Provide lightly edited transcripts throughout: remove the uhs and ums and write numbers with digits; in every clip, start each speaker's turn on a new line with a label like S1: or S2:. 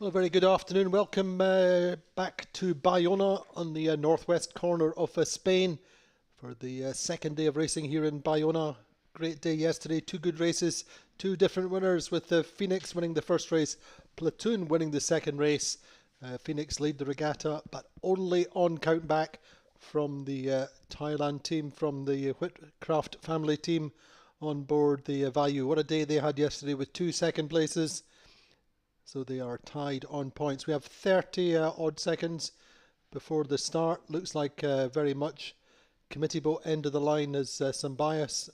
S1: Well, a very good afternoon. Welcome back to Baiona on the northwest corner of Spain for the second day of racing here in Baiona. Great day yesterday, two good races, two different winners with Phoenix winning the first race, Platoon winning the second race. Phoenix lead the regatta, but only on count back from the Thailand team, from the Whitcraft family team on board the Vayu. What a day they had yesterday with two second places. So they are tied on points. We have 30 odd seconds before the start. Looks like very much committee boat end of the line is some bias.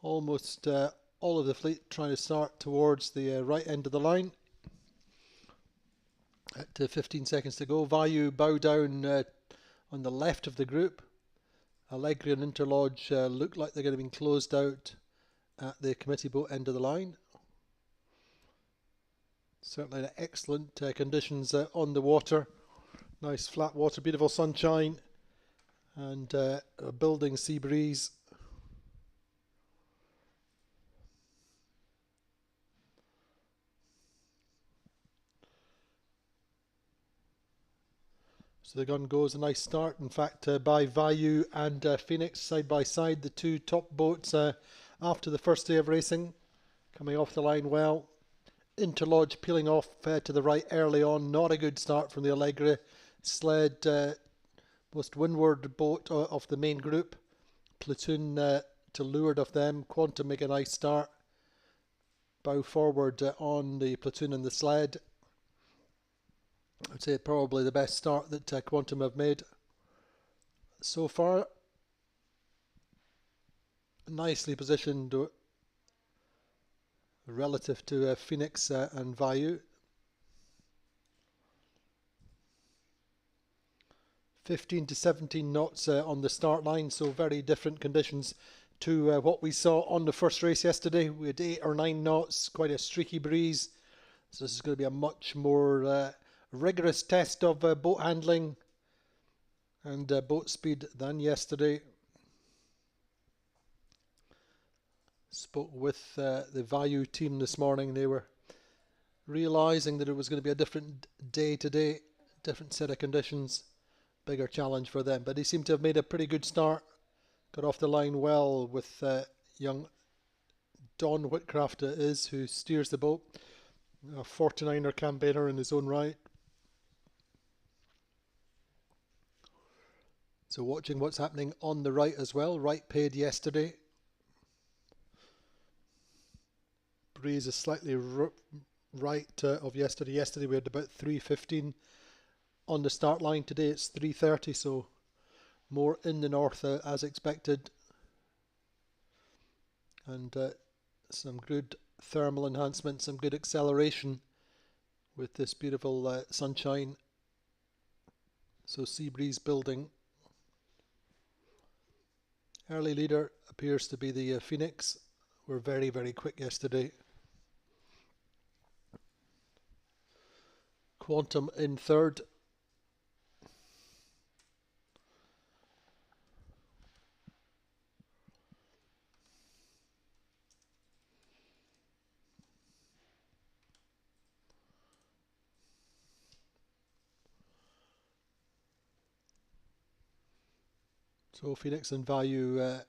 S1: Almost all of the fleet trying to start towards the right end of the line. At 15 seconds to go. Vayu bow down on the left of the group. Allegri and Interlodge look like they're going to be closed out at the committee boat end of the line. Certainly excellent conditions on the water. Nice flat water, beautiful sunshine, and a building sea breeze. So the gun goes, a nice start. In fact, by Vayu and Phoenix side by side, the two top boats after the first day of racing, coming off the line well. Interlodge peeling off to the right early on. Not a good start from the Allegri sled, most windward boat of the main group. Platoon to leeward of them. Quantum make a nice start. Bow forward on the Platoon and the sled. I'd say probably the best start that Quantum have made so far. Nicely positioned relative to Phoenix and Vayu. 15 to 17 knots on the start line, so very different conditions to what we saw on the first race yesterday. We had 8 or 9 knots, quite a streaky breeze. So this is going to be a much more rigorous test of boat handling and boat speed than yesterday. Spoke with the Vayu team this morning. They were realising that it was going to be a different day today, different set of conditions, bigger challenge for them. But they seem to have made a pretty good start. Got off the line well with young Don Whitcraft who steers the boat. A 49er campaigner in his own right. So watching what's happening on the right as well. Right paid yesterday. Breeze is slightly right of yesterday. Yesterday we had about 3:15 on the start line. Today it's 3:30, so more in the north as expected. And some good thermal enhancement, some good acceleration with this beautiful sunshine. So sea breeze building. Early leader appears to be the Phoenix. Were very, very quick yesterday. Quantum in third. So Phoenix and Vayu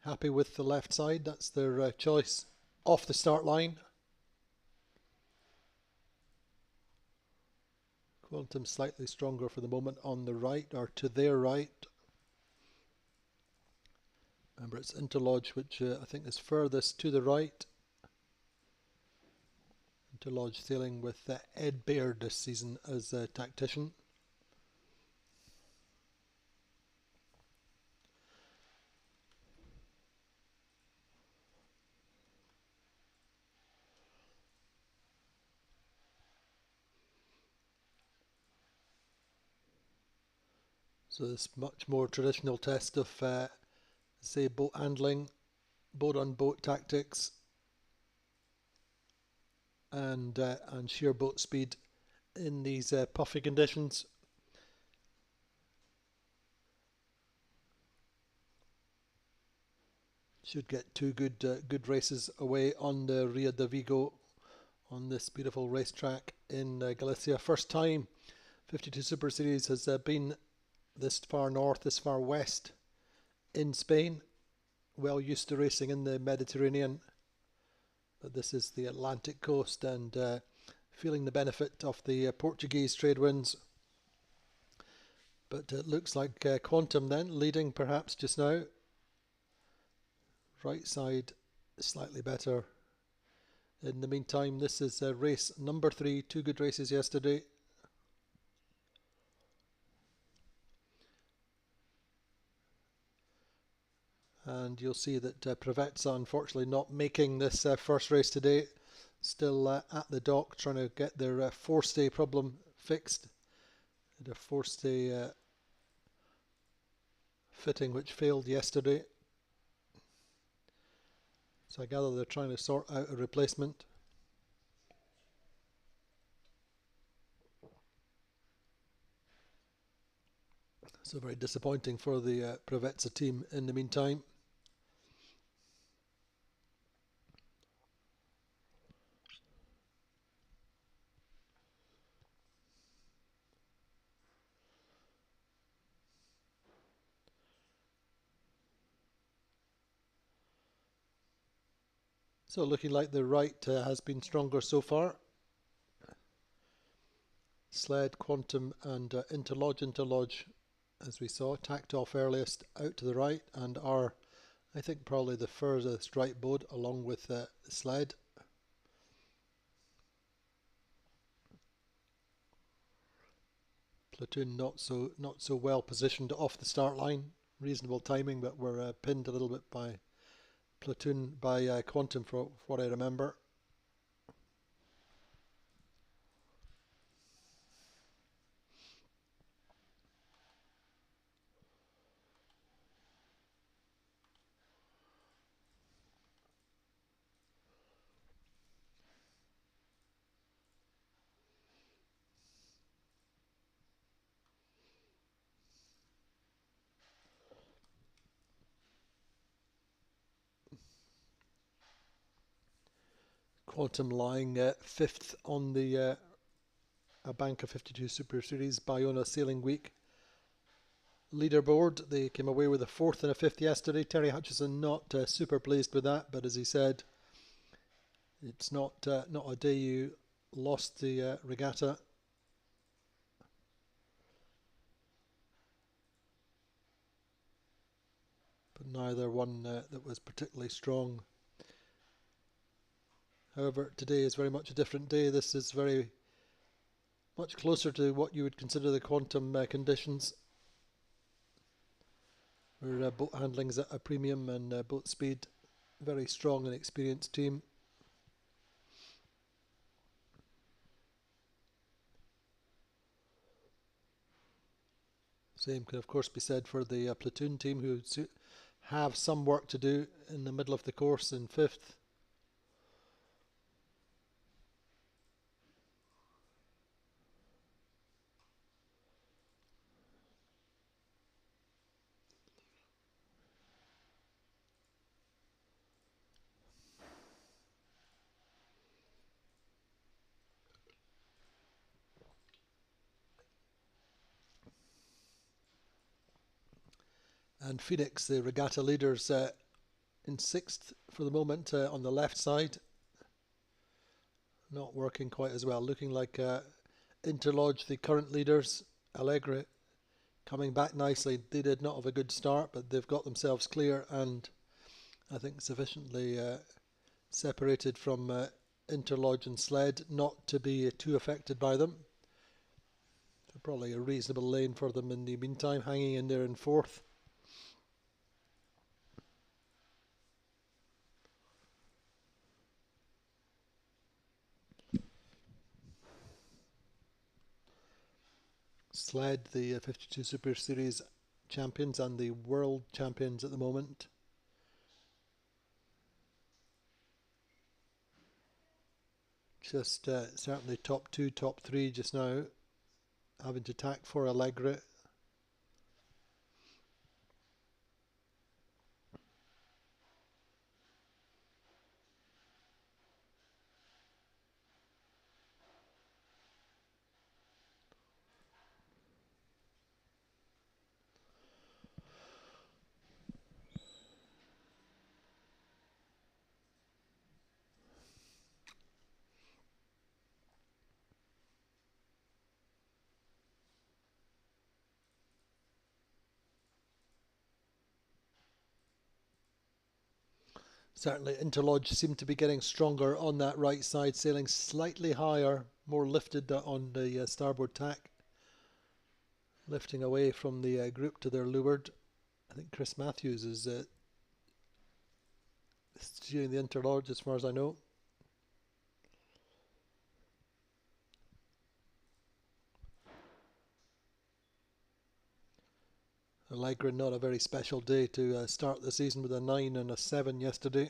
S1: happy with the left side. That's their choice off the start line. Quantum slightly stronger for the moment on the right, or to their right. Remember, it's Interlodge, which I think is furthest to the right. Interlodge sailing with Ed Baird this season as a tactician. So this much more traditional test of, say, boat handling, boat-on-boat tactics, and sheer boat speed in these puffy conditions. Should get two good races away on the Rio de Vigo on this beautiful racetrack in Galicia. First time 52 Super Series has been this far north, this far west in Spain. Well used to racing in the Mediterranean, but this is the Atlantic coast, and feeling the benefit of the Portuguese trade winds. But it looks like Quantum then leading perhaps just now. Right side slightly better. In the meantime, this is race number 3. 2 good races yesterday. And you'll see that Provezza unfortunately not making this first race today. Still at the dock trying to get their forestay problem fixed. Had a forestay fitting which failed yesterday. So I gather they're trying to sort out a replacement. So very disappointing for the Provezza team in the meantime. So looking like the right has been stronger so far. Sled, Quantum and Interlodge, as we saw, tacked off earliest out to the right and are, I think, probably the furthest right boat along with the Sled. Platoon not so well positioned off the start line. Reasonable timing, but we're pinned a little bit by Platoon, by Quantum for what I remember. Quantum lying 5th on the ABANCA 52 Super Series Baiona Sailing Week leaderboard. They came away with a 4th and a 5th yesterday. Terry Hutchison not super pleased with that, but as he said, it's not a day you lost the regatta. But neither one that was particularly strong. However, today is very much a different day. This is very much closer to what you would consider the Quantum conditions, where boat handling's at a premium and boat speed, very strong and experienced team. Same can of course be said for the Platoon team, who have some work to do in the middle of the course in 5th. And Phoenix, the regatta leaders, in 6th for the moment on the left side. Not working quite as well. Looking like Interlodge, the current leaders. Allegre coming back nicely. They did not have a good start, but they've got themselves clear and I think sufficiently separated from Interlodge and Sled not to be too affected by them. So probably a reasonable lane for them in the meantime, hanging in there in 4th. Sled, the 52 Super Series champions and the world champions at the moment. Just certainly top 2, top 3 just now, having to tack for Allegre. Certainly, Interlodge seemed to be getting stronger on that right side, sailing slightly higher, more lifted on the starboard tack, lifting away from the group to their leeward. I think Chris Matthews is steering the Interlodge as far as I know. Allegra, not a very special day to start the season with a 9 and a 7 yesterday.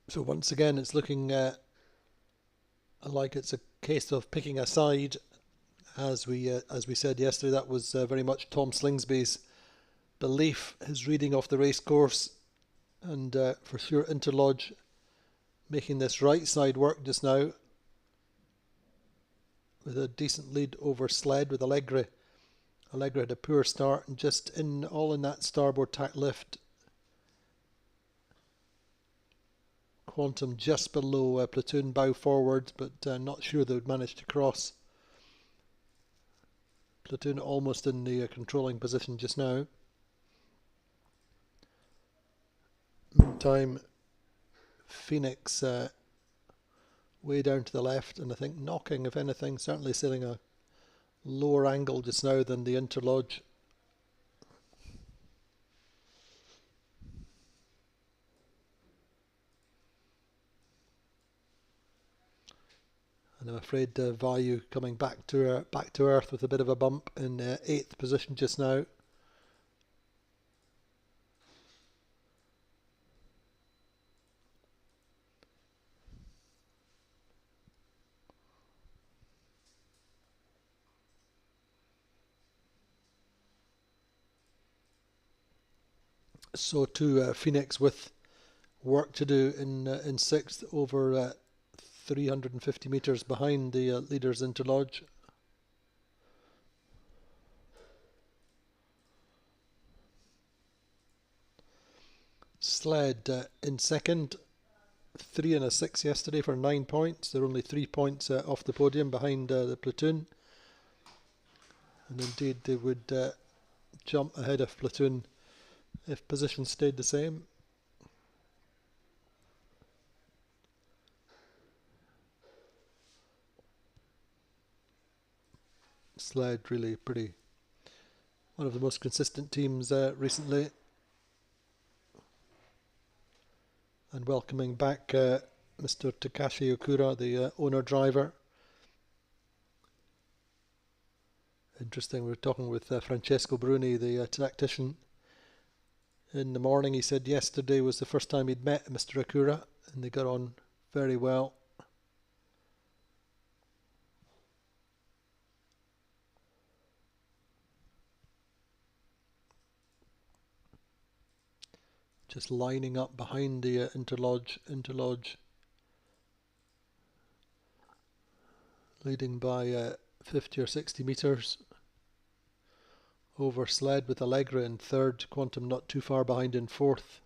S1: So once again, it's looking like it's a case of picking a side. As we said yesterday, that was very much Tom Slingsby's belief, his reading of the race course, and for sure Interlodge making this right side work just now with a decent lead over Sled with Allegra. Allegra had a poor start and just all in that starboard tack lift. Quantum just below platoon bow forward, but not sure they would manage to cross. Platoon almost in the controlling position just now. Meantime, Phoenix way down to the left, and I think knocking, if anything, certainly sailing a lower angle just now than the Interlodge. And I'm afraid Value coming back to earth with a bit of a bump in 8th position just now. So to Phoenix with work to do in 6th, over 350 metres behind the leaders Interlodge. Sled in 2nd, 3 and a 6 yesterday for 9 points. They're only 3 points off the podium behind the platoon. And indeed they would jump ahead of platoon if positions stayed the same. Sled really pretty, one of the most consistent teams recently. And welcoming back Mr. Takashi Okura, the owner-driver. Interesting, we were talking with Francesco Bruni, the tactician. In the morning, he said yesterday was the first time he'd met Mr. Okura, and they got on very well. Just lining up behind the Interlodge, leading by 50 or 60 metres over Sled with Allegra in 3rd, Quantum not too far behind in 4th.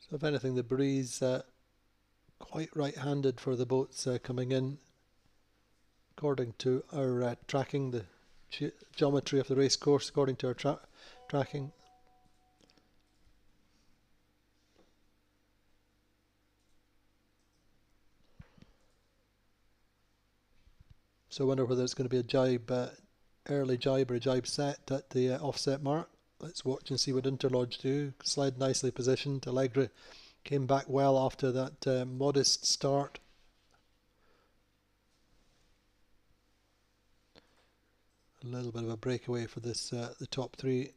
S1: So if anything, the breeze quite right-handed for the boats coming in, according to our tracking, the geometry of the race course, according to our tracking. So I wonder whether it's going to be a jibe, early jibe or a jibe set at the offset mark. Let's watch and see what Interlodge do. Sled nicely positioned. Allegra came back well after that modest start. A little bit of a breakaway for this the top three.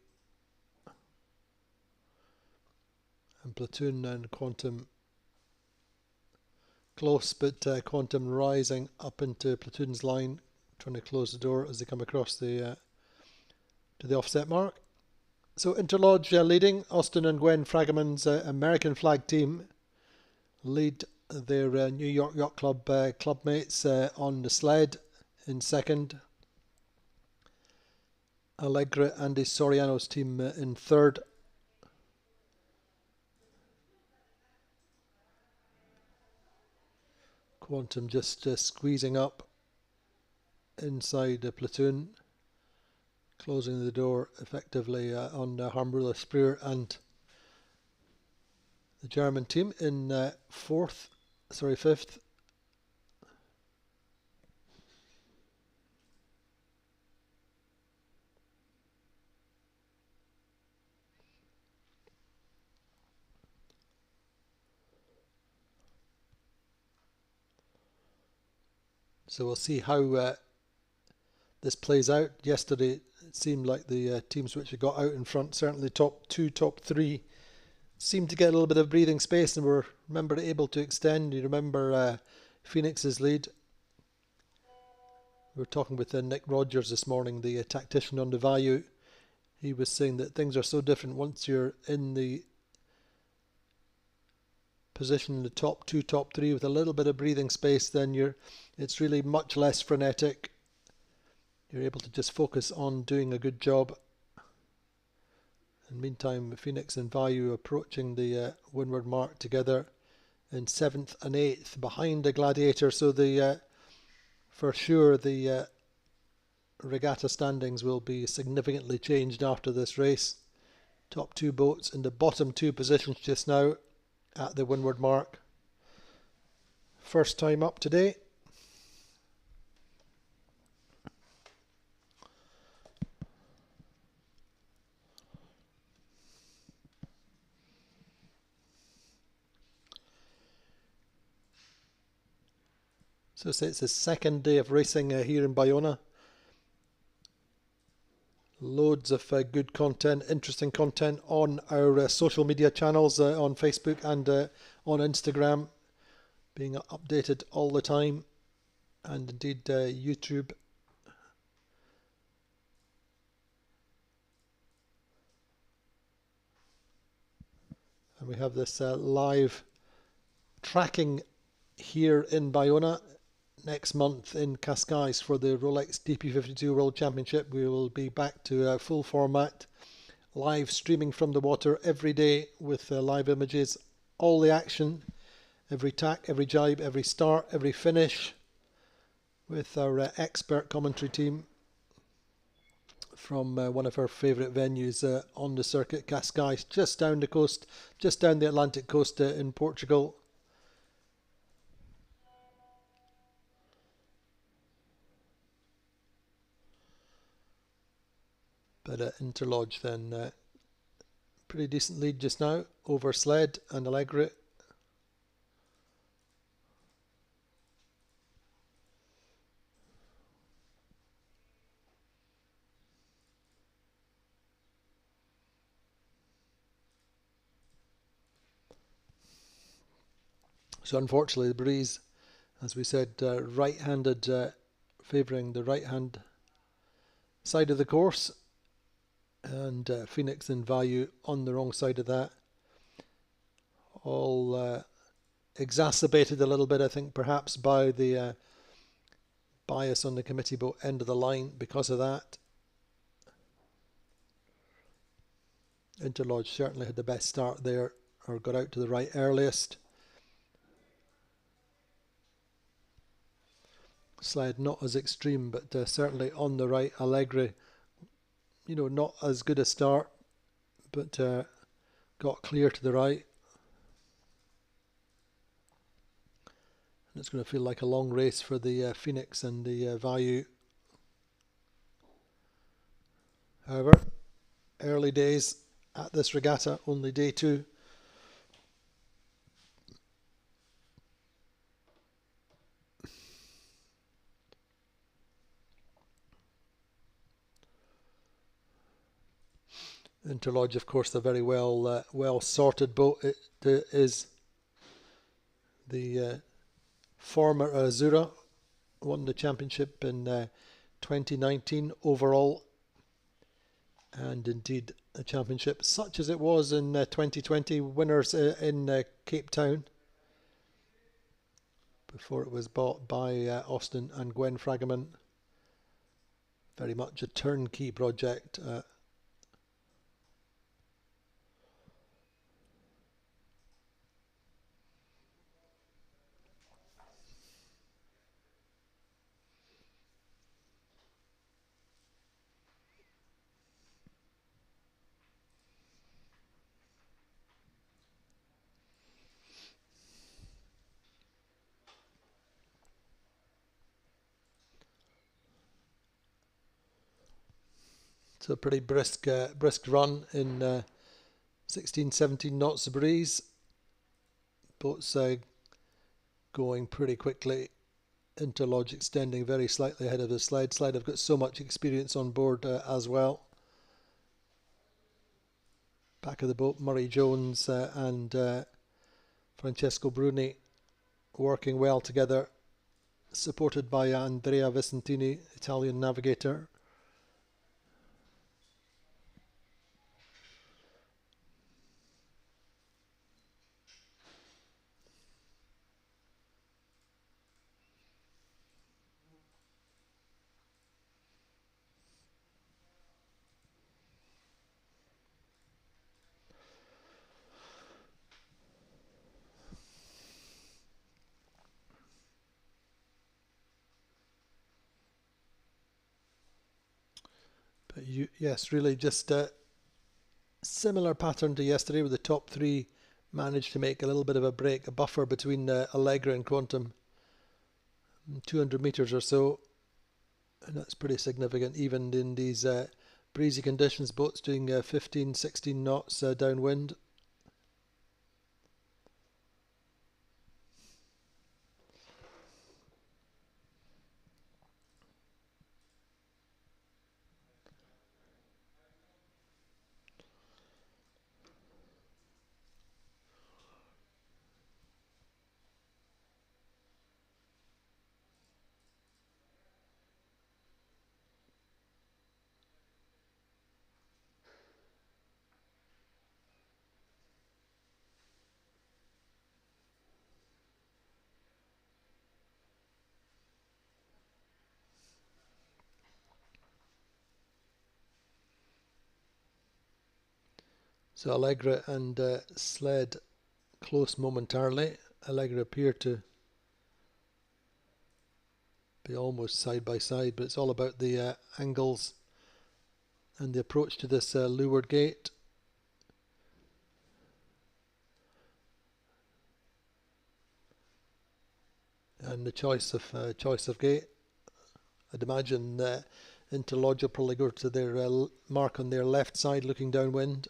S1: And Platoon and Quantum close, but Quantum rising up into Platoon's line, trying to close the door as they come across the to the offset mark. So Interlodge leading. Austin and Gwen Fragaman's American flag team lead their New York Yacht Club clubmates on the sled in second. Allegra Andy Soriano's team in third. Quantum just squeezing up inside the Platoon, closing the door effectively on Harmrula Spear and the German team in fifth. So we'll see how this plays out. Yesterday it seemed like the teams which had got out in front, certainly top two, top three, seemed to get a little bit of breathing space and were, remember, able to extend. You remember Phoenix's lead. We were talking with Nick Rogers this morning, the tactician on the value. He was saying that things are so different once you're in the position in the top two, top three with a little bit of breathing space, then it's really much less frenetic. You're able to just focus on doing a good job. In the meantime, Phoenix and Value approaching the windward mark together in 7th and 8th behind the Gladiator. So for sure the regatta standings will be significantly changed after this race. Top two boats in the bottom two positions just now at the windward mark. First time up today. So it's the second day of racing here in Baiona. Loads of good content, interesting content on our social media channels on Facebook and on Instagram, being updated all the time, and indeed YouTube. And we have this live tracking here in Baiona. Next month in Cascais for the Rolex DP52 World Championship. We will be back to a full format, live streaming from the water every day with live images, all the action, every tack, every jibe, every start, every finish, with our expert commentary team from one of our favourite venues on the circuit, Cascais, just down the coast, just down the Atlantic coast in Portugal. But Interlodge then, pretty decent lead just now over Sled and Allegra. So unfortunately the breeze, as we said, right-handed, favouring the right-hand side of the course, and Phoenix and Value on the wrong side of that. All exacerbated a little bit, I think, perhaps by the bias on the committee boat end of the line because of that. Interlodge certainly had the best start there, or got out to the right earliest. Sled not as extreme, but certainly on the right. Allegri, not as good a start, but got clear to the right. And it's going to feel like a long race for the Phoenix and the Vayu. However, early days at this regatta, only day 2. Interlodge, of course, the very well sorted boat. It is the former Azzurra, won the championship in 2019 overall, and indeed a championship such as it was in 2020, winners in Cape Town, before it was bought by Austin and Gwen Fragaman. Very much a turnkey project. It's a pretty brisk run in 16, 17 knots of breeze. Boats going pretty quickly. Interlodge extending very slightly ahead of the Sled. Sled have got so much experience on board as well. Back of the boat, Murray Jones and Francesco Bruni working well together, supported by Andrea Vicentini, Italian navigator. But yes, really just a similar pattern to yesterday, with the top 3 managed to make a little bit of a break, a buffer between Allegra and Quantum, 200 metres or so, and that's pretty significant even in these breezy conditions. Boats doing 15, 16 knots downwind. So Allegra and Sled close momentarily. Allegra appear to be almost side by side, but it's all about the angles and the approach to this leeward gate. And the choice of gate. I'd imagine Interlodge will probably go to their mark on their left side, looking downwind.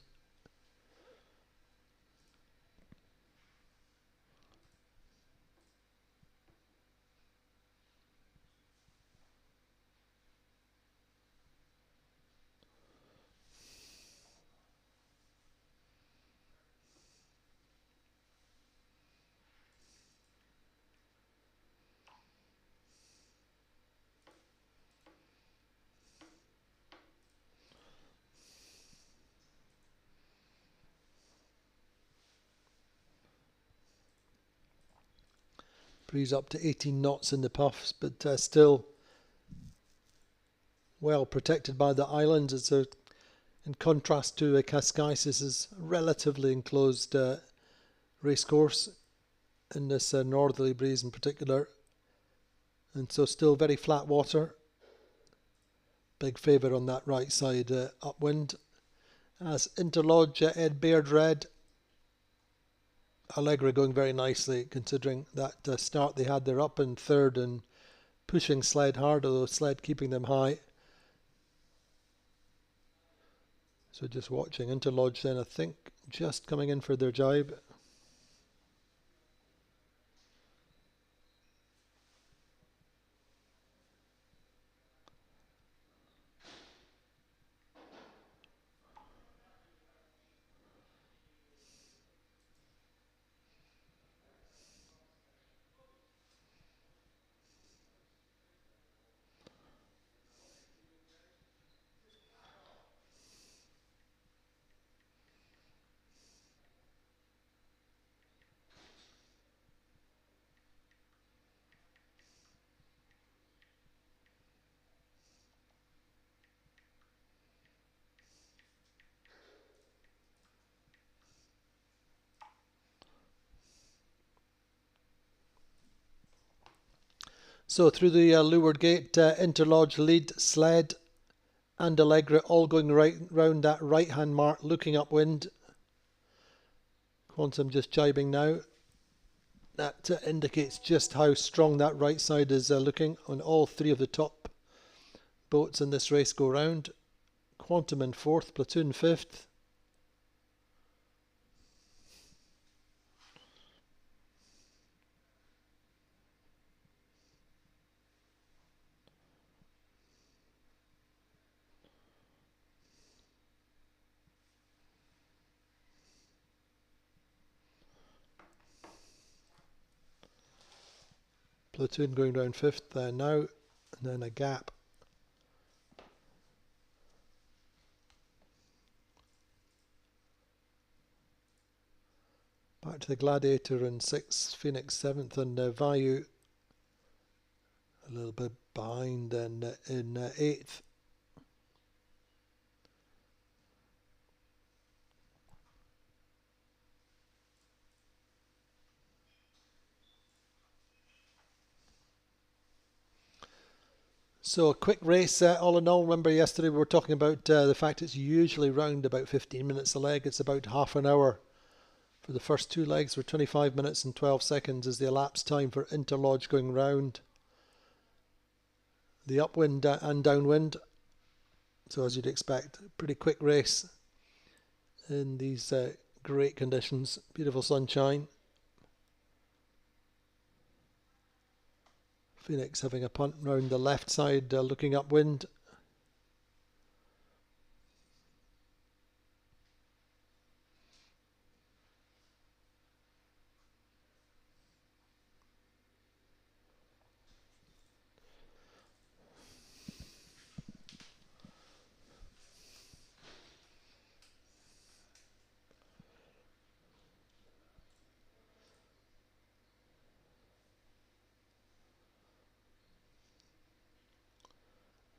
S1: Breeze up to 18 knots in the puffs, but still well protected by the islands. It's in contrast to Cascais's relatively enclosed racecourse in this northerly breeze in particular. And so still very flat water. Big favour on that right side upwind. As Interlodge, Ed Baird red. Allegra going very nicely considering that start they had. They're up in third and pushing Sled hard, although Sled keeping them high. So just watching Interlodge then, I think, just coming in for their jibe. So through the leeward gate, Interlodge lead, Sled and Allegra all going right round that right hand mark, looking upwind. Quantum just jibing now. That indicates just how strong that right side is looking on all three of the top boats in this race go round. Quantum in fourth, Platoon fifth. Platoon going round fifth now, and then a gap. Back to the Gladiator in sixth, Phoenix seventh, and Vayu a little bit behind and in eighth. So a quick race all in all. Remember yesterday we were talking about the fact it's usually round about 15 minutes a leg. It's about half an hour for the first two legs, where 25 minutes and 12 seconds is the elapsed time for Interlodge going round the upwind and downwind. So as you'd expect, pretty quick race in these great conditions. Beautiful sunshine. Phoenix having a punt round the left side, looking upwind.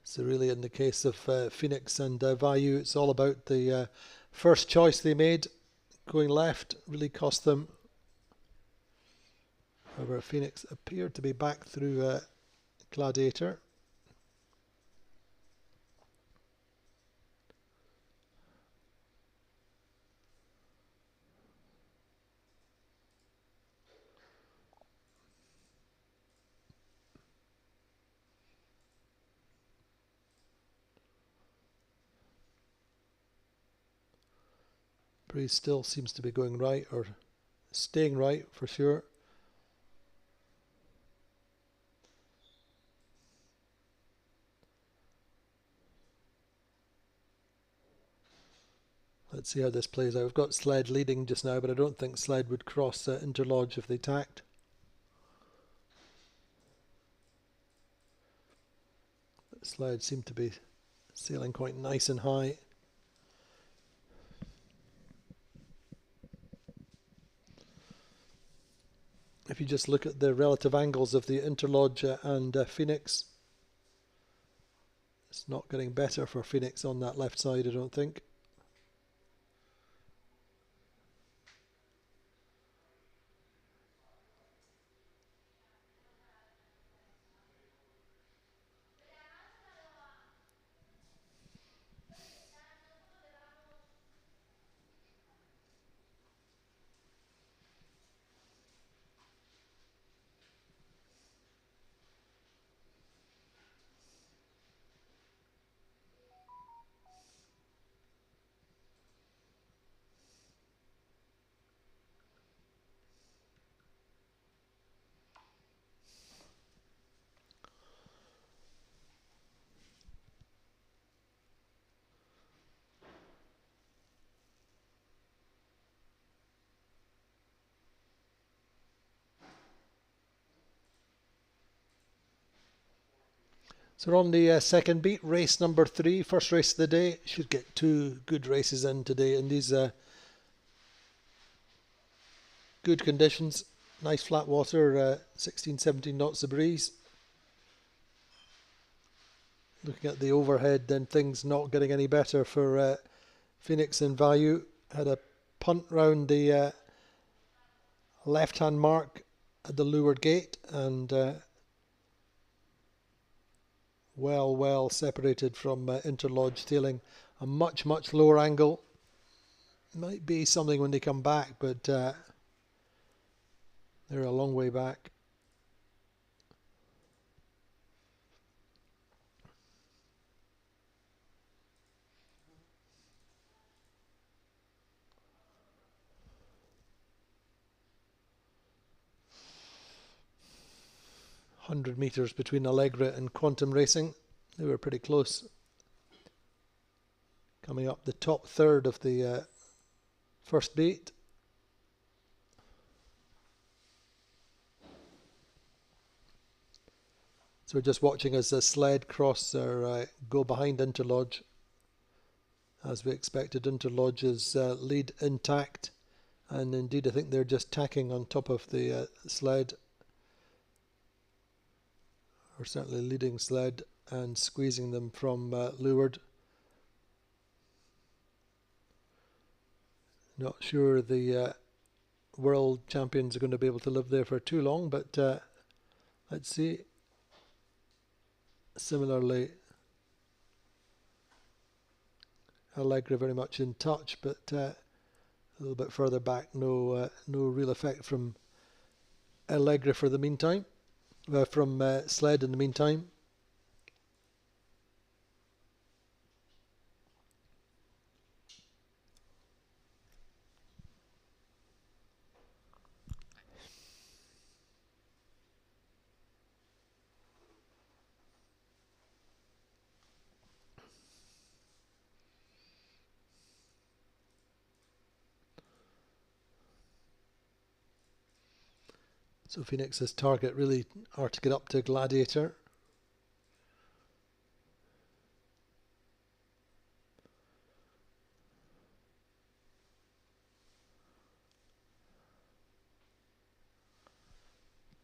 S1: So really in the case of Phoenix and Vayu, it's all about the first choice they made. Going left really cost them. However, Phoenix appeared to be back through Gladiator. Breeze still seems to be going right, or staying right for sure. Let's see how this plays out. We've got Sled leading just now, but I don't think Sled would cross Interlodge if they tacked. Sled seemed to be sailing quite nice and high. If you just look at the relative angles of the Interlodge and Phoenix, it's not getting better for Phoenix on that left side, I don't think. So we're on the second beat, race number 3, first race of the day. Should get 2 good races in today in these good conditions. Nice flat water, 16, 17 knots of breeze. Looking at the overhead, then things not getting any better for Phoenix in value. Had a punt round the left-hand mark at the leeward gate and well separated from Interlodge, tailing a much lower angle. Might be something when they come back, but they're a long way back. $100 between Allegra and Quantum Racing. They were pretty close. Coming up the top third of the first beat. So we're just watching as the sled cross or go behind Interlodge. As we expected, Interlodge's lead intact. And indeed, I think they're just tacking on top of the sled. Or certainly leading sled and squeezing them from leeward. Not sure the world champions are going to be able to live there for too long, but let's see. Similarly, Allegra very much in touch, but a little bit further back, no real effect from Allegra for the meantime, from sled in the meantime. So Phoenix's target really are to get up to Gladiator.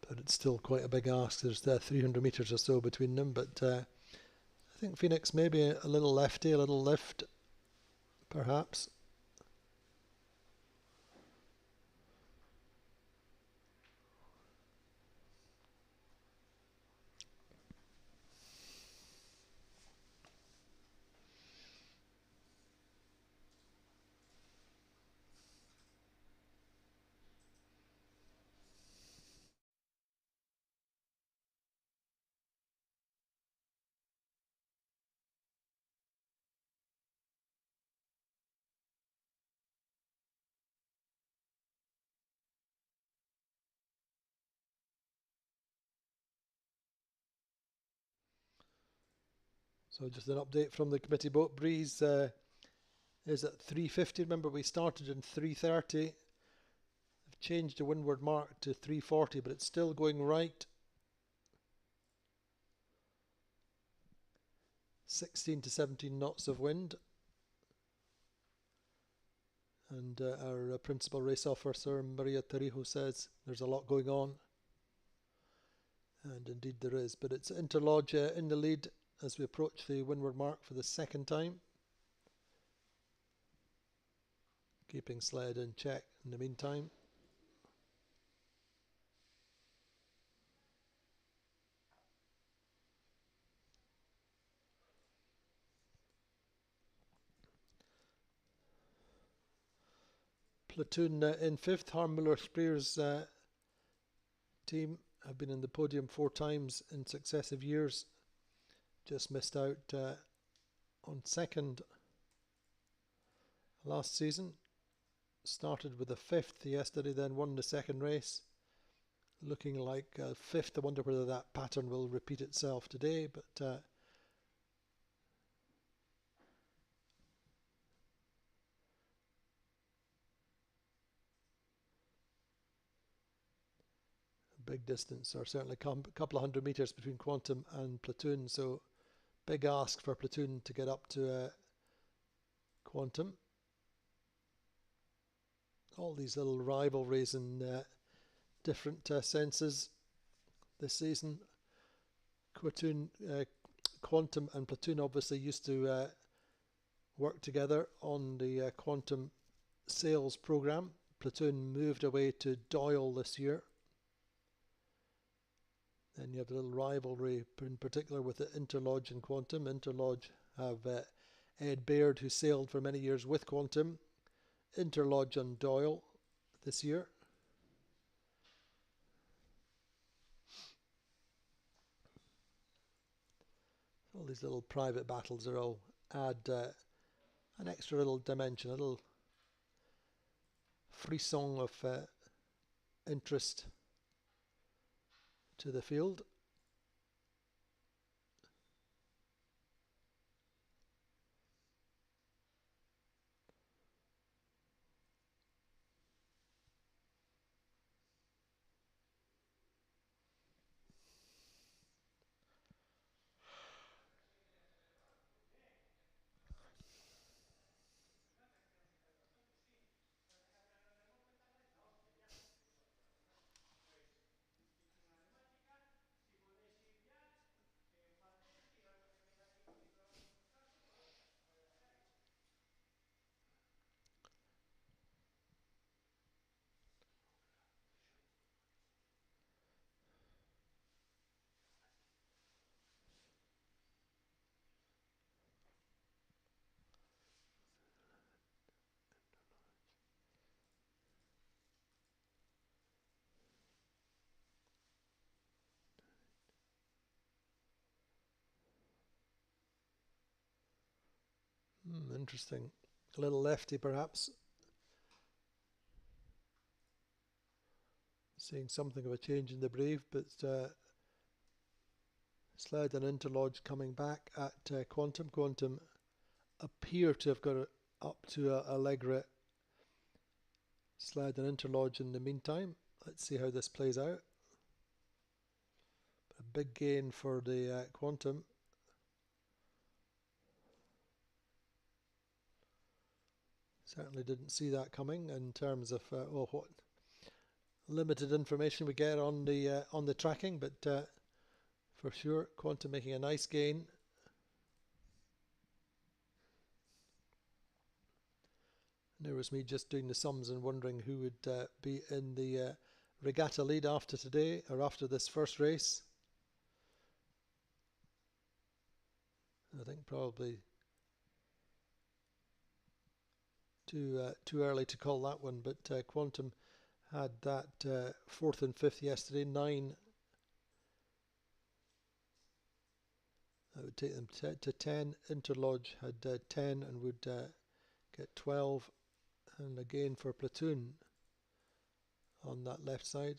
S1: But it's still quite a big ask. There's 300 metres or so between them, but I think Phoenix maybe a little lefty, a little lift, perhaps. So just an update from the committee boat. Breeze is at 350. Remember, we started in 330. They've changed the windward mark to 340, but it's still going right. 16 to 17 knots of wind. And our principal race officer, Maria Torijo, says there's a lot going on. And indeed there is. But it's Interlodge in the lead as we approach the windward mark for the second time. Keeping sled in check in the meantime. Platoon in 5th, Harm Müller-Speer's team have been in the podium 4 times in successive years. Just missed out on 2nd last season. Started with a 5th yesterday, then won the 2nd race. Looking like 5th. I wonder whether that pattern will repeat itself today, but big distance, or certainly a couple of 100 meters between Quantum and Platoon. So big ask for Platoon to get up to Quantum. All these little rivalries in different senses this season. Quantum and Platoon obviously used to work together on the Quantum sales program. Platoon moved away to Doyle this year. Then you have a little rivalry, in particular with the Interlodge and Quantum. Interlodge have Ed Baird, who sailed for many years with Quantum. Interlodge on Doyle this year. All these little private battles are all add an extra little dimension, a little frisson of interest to the field. Interesting. A little lefty perhaps. Seeing something of a change in the Brave, but Sled and Interlodge coming back at Quantum. Quantum appear to have got it up to Allegra. Sled and Interlodge in the meantime. Let's see how this plays out. A big gain for the Quantum. Certainly didn't see that coming in terms of what limited information we get on the tracking, but for sure Quantum making a nice gain. And there was me just doing the sums and wondering who would be in the regatta lead after today, or after this first race. I think probably too early to call that one, but Quantum had that fourth and fifth yesterday, 9. That would take them to 10. Interlodge had 10 and would get 12. And again for Platoon on that left side.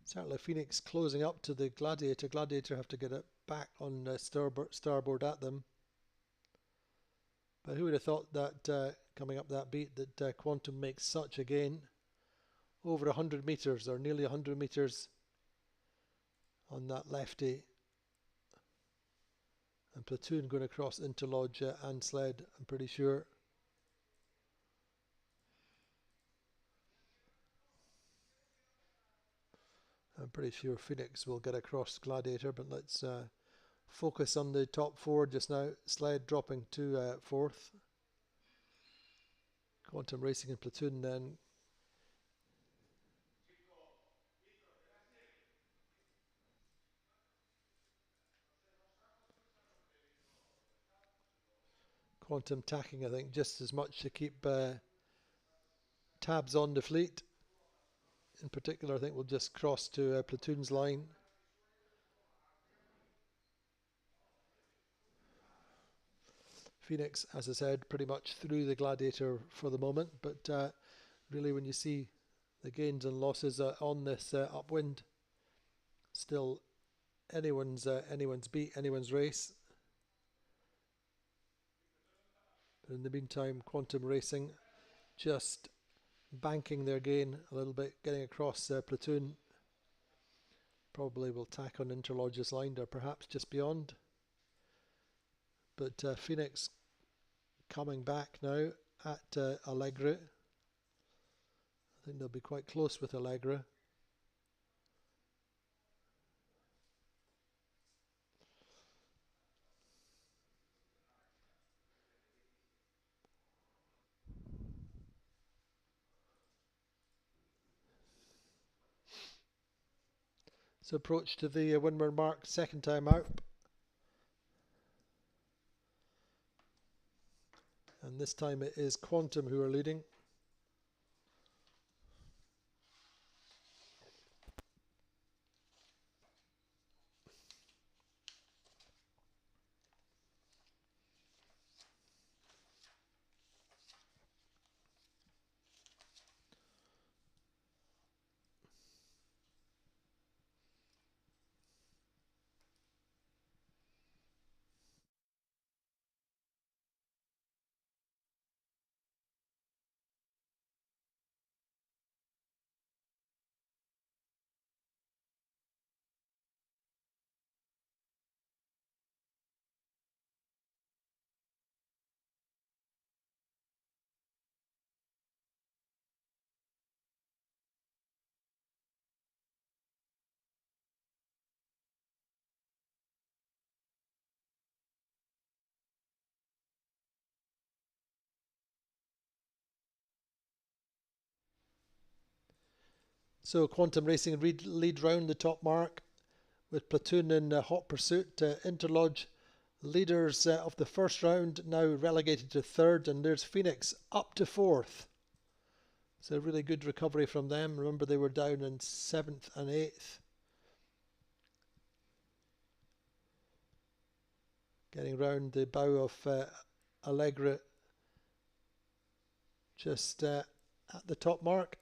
S1: Certainly Phoenix closing up to the Gladiator. Gladiator have to get it back on starboard at them. But who would have thought that coming up that beat that Quantum makes such a gain? Over 100 metres, or nearly 100 metres on that lefty. And Platoon going across Interlodge and Sled, I'm pretty sure. I'm pretty sure Phoenix will get across Gladiator, but let's focus on the top 4 just now. Sled dropping to 4th. Quantum Racing and Platoon then. Quantum tacking, I think, just as much to keep tabs on the fleet. In particular, I think we'll just cross to Platoon's line. Phoenix, as I said, pretty much through the Gladiator for the moment, but really when you see the gains and losses on this upwind, still anyone's beat, anyone's race. But in the meantime, Quantum Racing just banking their gain a little bit, getting across Platoon. Probably will tack on Interlodge's line or perhaps just beyond. But Phoenix coming back now at Allegra. I think they'll be quite close with Allegra. So approach to the windward mark, second time out. And this time it is Quantum who are leading. So Quantum Racing lead round the top mark with Platoon in hot pursuit. Interlodge leaders of the first round now relegated to third, and there's Phoenix up to fourth. So a really good recovery from them. Remember they were down in 7th and 8th. Getting round the bow of Allegra just at the top mark.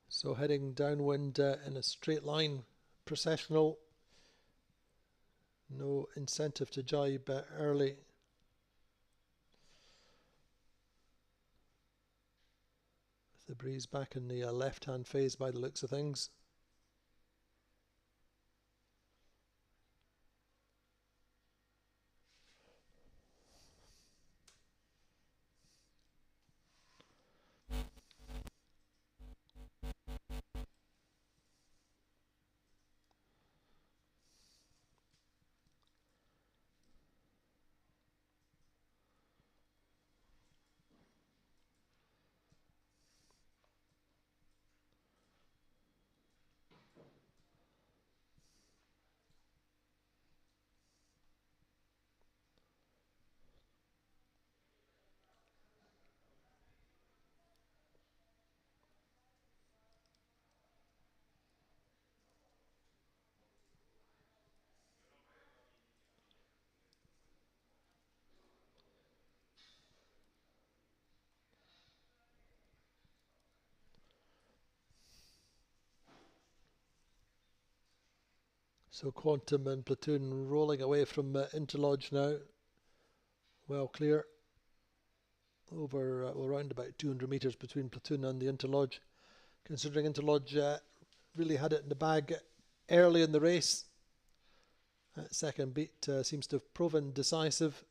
S1: So heading downwind in a straight line, processional. No incentive to jibe early. With the breeze back in the left-hand phase by the looks of things. So Quantum and Platoon rolling away from Interlodge now. Well clear. Over around about 200 metres between Platoon and the Interlodge. Considering Interlodge really had it in the bag early in the race. That second beat seems to have proven decisive.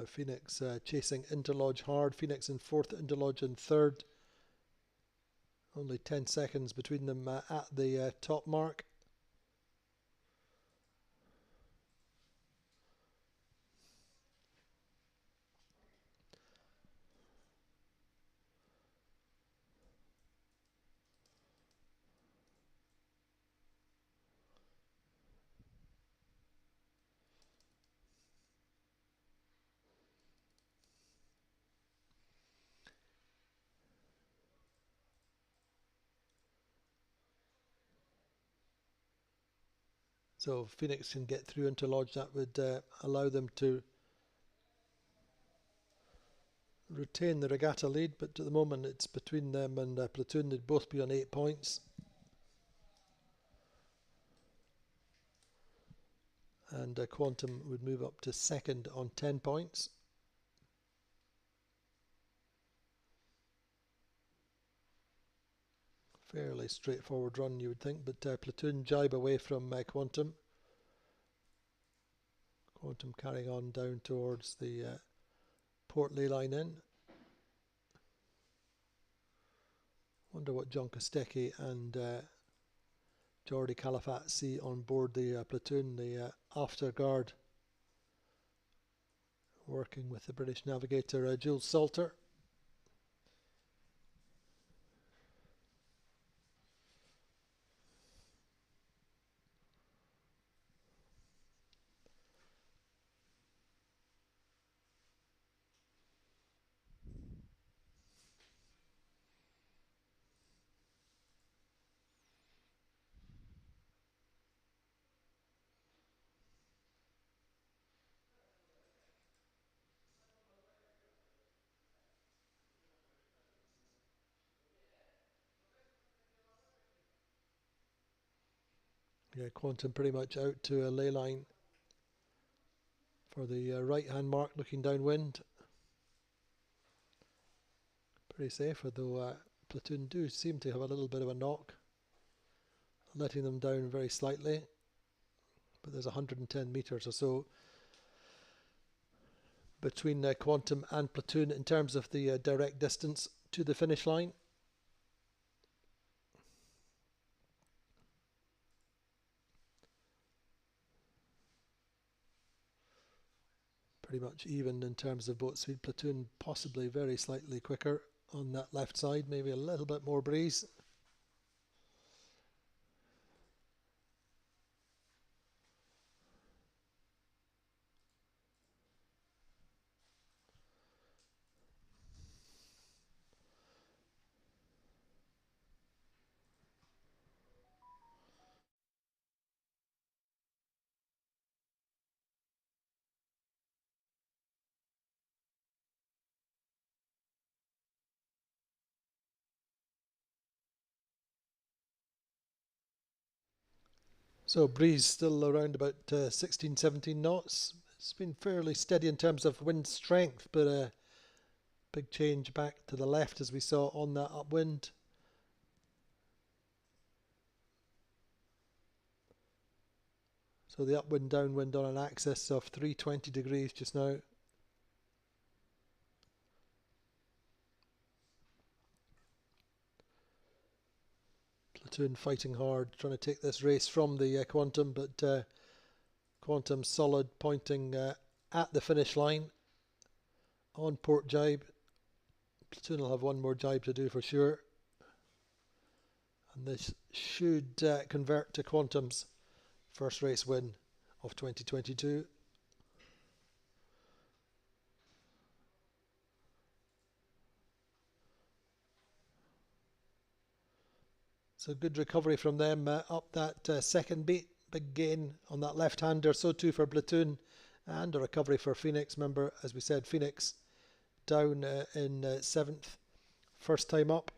S1: Phoenix chasing Interlodge hard. Phoenix in fourth, Interlodge in third. Only 10 seconds between them at the top mark. So if Phoenix can get through Interlodge, that would allow them to retain the regatta lead, but at the moment it's between them and Platoon. They'd both be on 8 points. And Quantum would move up to second on 10 points. Fairly straightforward run, you would think, but Platoon jibe away from Quantum. Quantum carrying on down towards the port ley line in. Wonder what John Kostecki and Jordi Calafat see on board the Platoon, the after guard, working with the British navigator Jules Salter. Yeah, Quantum pretty much out to a ley line for the right hand mark, looking downwind. Pretty safe, although Platoon do seem to have a little bit of a knock, letting them down very slightly. But there's 110 metres or so between Quantum and Platoon in terms of the direct distance to the finish line. Pretty much even in terms of boat speed. Platoon possibly very slightly quicker on that left side, maybe a little bit more breeze. So breeze still around about 16, 17 knots. It's been fairly steady in terms of wind strength, but a big change back to the left as we saw on that upwind. So the upwind downwind on an axis of 320 degrees just now. Platoon fighting hard, trying to take this race from the Quantum, but Quantum solid, pointing at the finish line on port jibe. Platoon will have one more jibe to do for sure. And this should convert to Quantum's first race win of 2022. So good recovery from them up that second beat. Big gain on that left-hander. So too for Platoon, and a recovery for Phoenix. Remember, as we said, Phoenix down in seventh, first time up.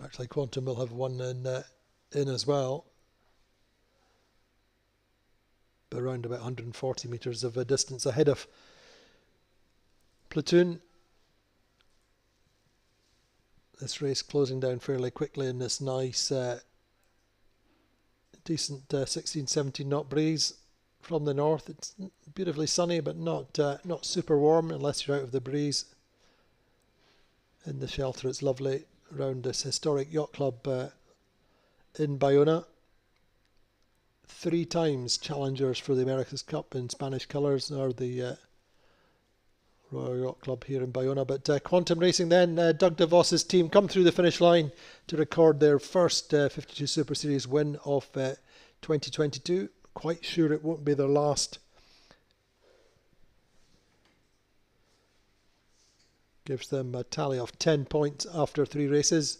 S1: Actually, Quantum will have one in as well, but around about 140 metres of a distance ahead of Platoon. This race closing down fairly quickly in this nice, decent 16-17 knot breeze from the north. It's beautifully sunny, but not super warm unless you're out of the breeze. In the shelter, it's lovely around this historic yacht club in Baiona. 3 times challengers for the America's Cup in Spanish colours are the Royal Yacht Club here in Baiona. But Quantum Racing then, Doug DeVos's team come through the finish line to record their first 52 Super Series win of 2022. Quite sure it won't be their last. Gives them a tally of 10 points after 3 races.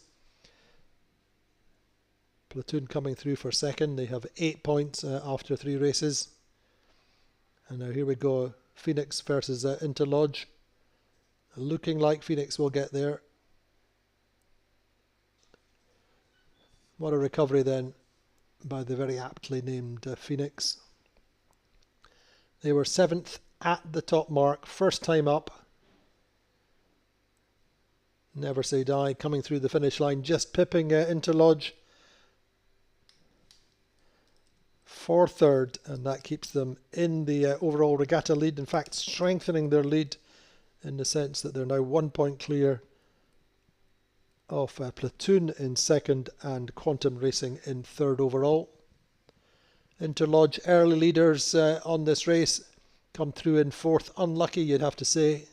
S1: Platoon coming through for second. They have 8 points after 3 races. And now here we go. Phoenix versus Interlodge. Looking like Phoenix will get there. What a recovery then by the very aptly named Phoenix. They were 7th at the top mark, first time up. Never Say Die coming through the finish line, just pipping Interlodge for third, and that keeps them in the overall regatta lead. In fact, strengthening their lead in the sense that they're now 1 point clear of Platoon in second and Quantum Racing in third overall. Interlodge early leaders on this race come through in fourth. Unlucky, you'd have to say.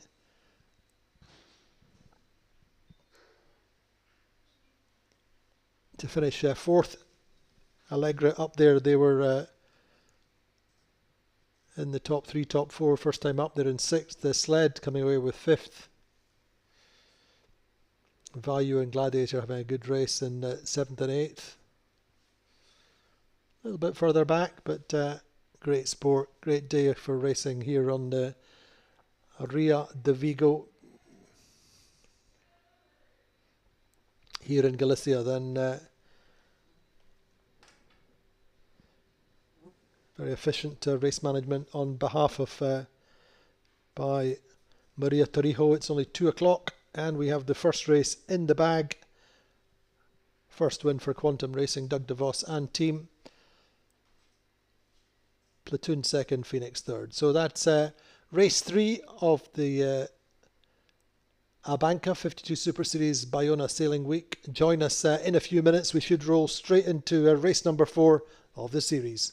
S1: To finish fourth. Allegra up there, they were in the top 3, top 4, first time up. They're in sixth. The Sled coming away with fifth. Value and Gladiator having a good race in 7th and 8th. A little bit further back, but great sport, great day for racing here on the Ria de Vigo here in Galicia. Then very efficient race management on behalf of by Maria Torrijos. It's only 2 o'clock and we have the first race in the bag. First win for Quantum Racing, Doug DeVos and team. Platoon second, Phoenix third. So that's race 3 of the ABANCA 52 Super Series Baiona Sailing Week. Join us in a few minutes. We should roll straight into race number 4 of the series.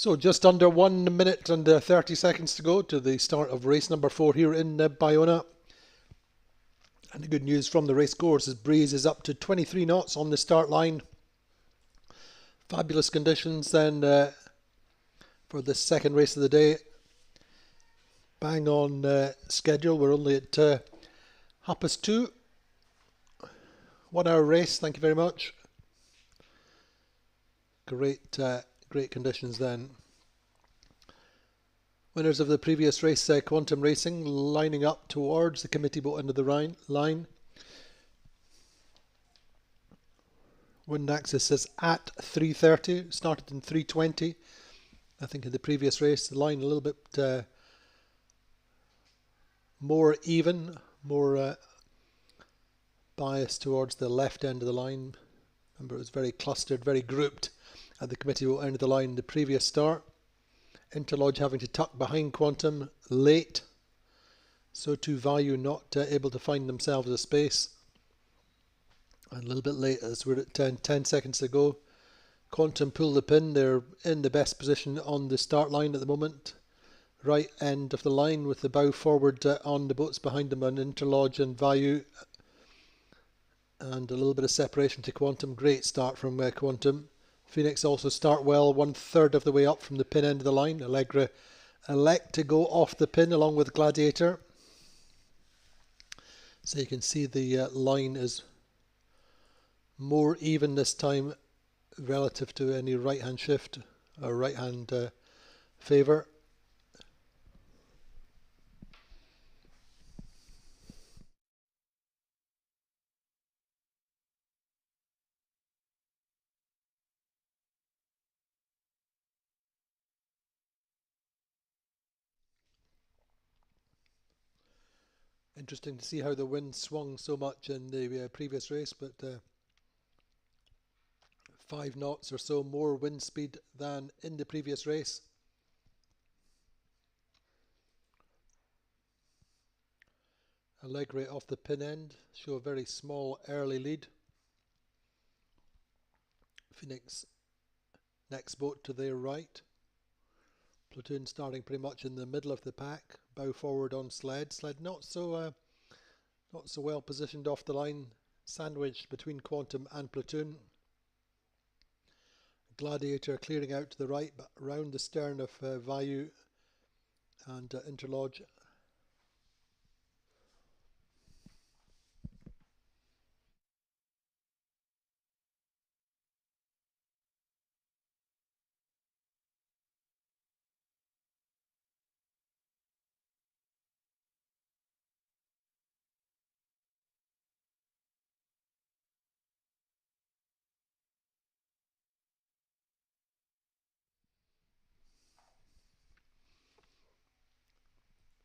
S1: So just under 1 minute and 30 seconds to go to the start of race number 4 here in Baiona. And the good news from the race course is breeze is up to 23 knots on the start line. Fabulous conditions then for the second race of the day. Bang on schedule. We're only at 2:30. 1 hour race. Thank you very much. Great conditions then. Winners of the previous race, Quantum Racing, lining up towards the committee boat end of the line. Wind axis is at 3:30, started in 3:20. I think in the previous race, the line a little bit more even, more biased towards the left end of the line. Remember, it was very clustered, very grouped at the committee boat end of the line the previous start. Interlodge having to tuck behind Quantum late, so too Value not able to find themselves a space. And a little bit late as we're at 10 seconds to go. Quantum pull the pin. They're in the best position on the start line at the moment. Right end of the line with the bow forward on the boats behind them on Interlodge and Value. And a little bit of separation to Quantum. Great start from Quantum. Phoenix also start well, 1/3 of the way up from the pin end of the line. Allegra elect to go off the pin along with Gladiator. So you can see the line is more even this time relative to any right hand shift or right hand favour. Interesting to see how the wind swung so much in the previous race, but 5 knots or so more wind speed than in the previous race. Allegre off the pin end, show a very small early lead. Phoenix next boat to their right. Platoon starting pretty much in the middle of the pack. Bow forward on sled. Sled not so well positioned off the line, sandwiched between Quantum and Platoon. Gladiator clearing out to the right, but round the stern of Value and Interlodge.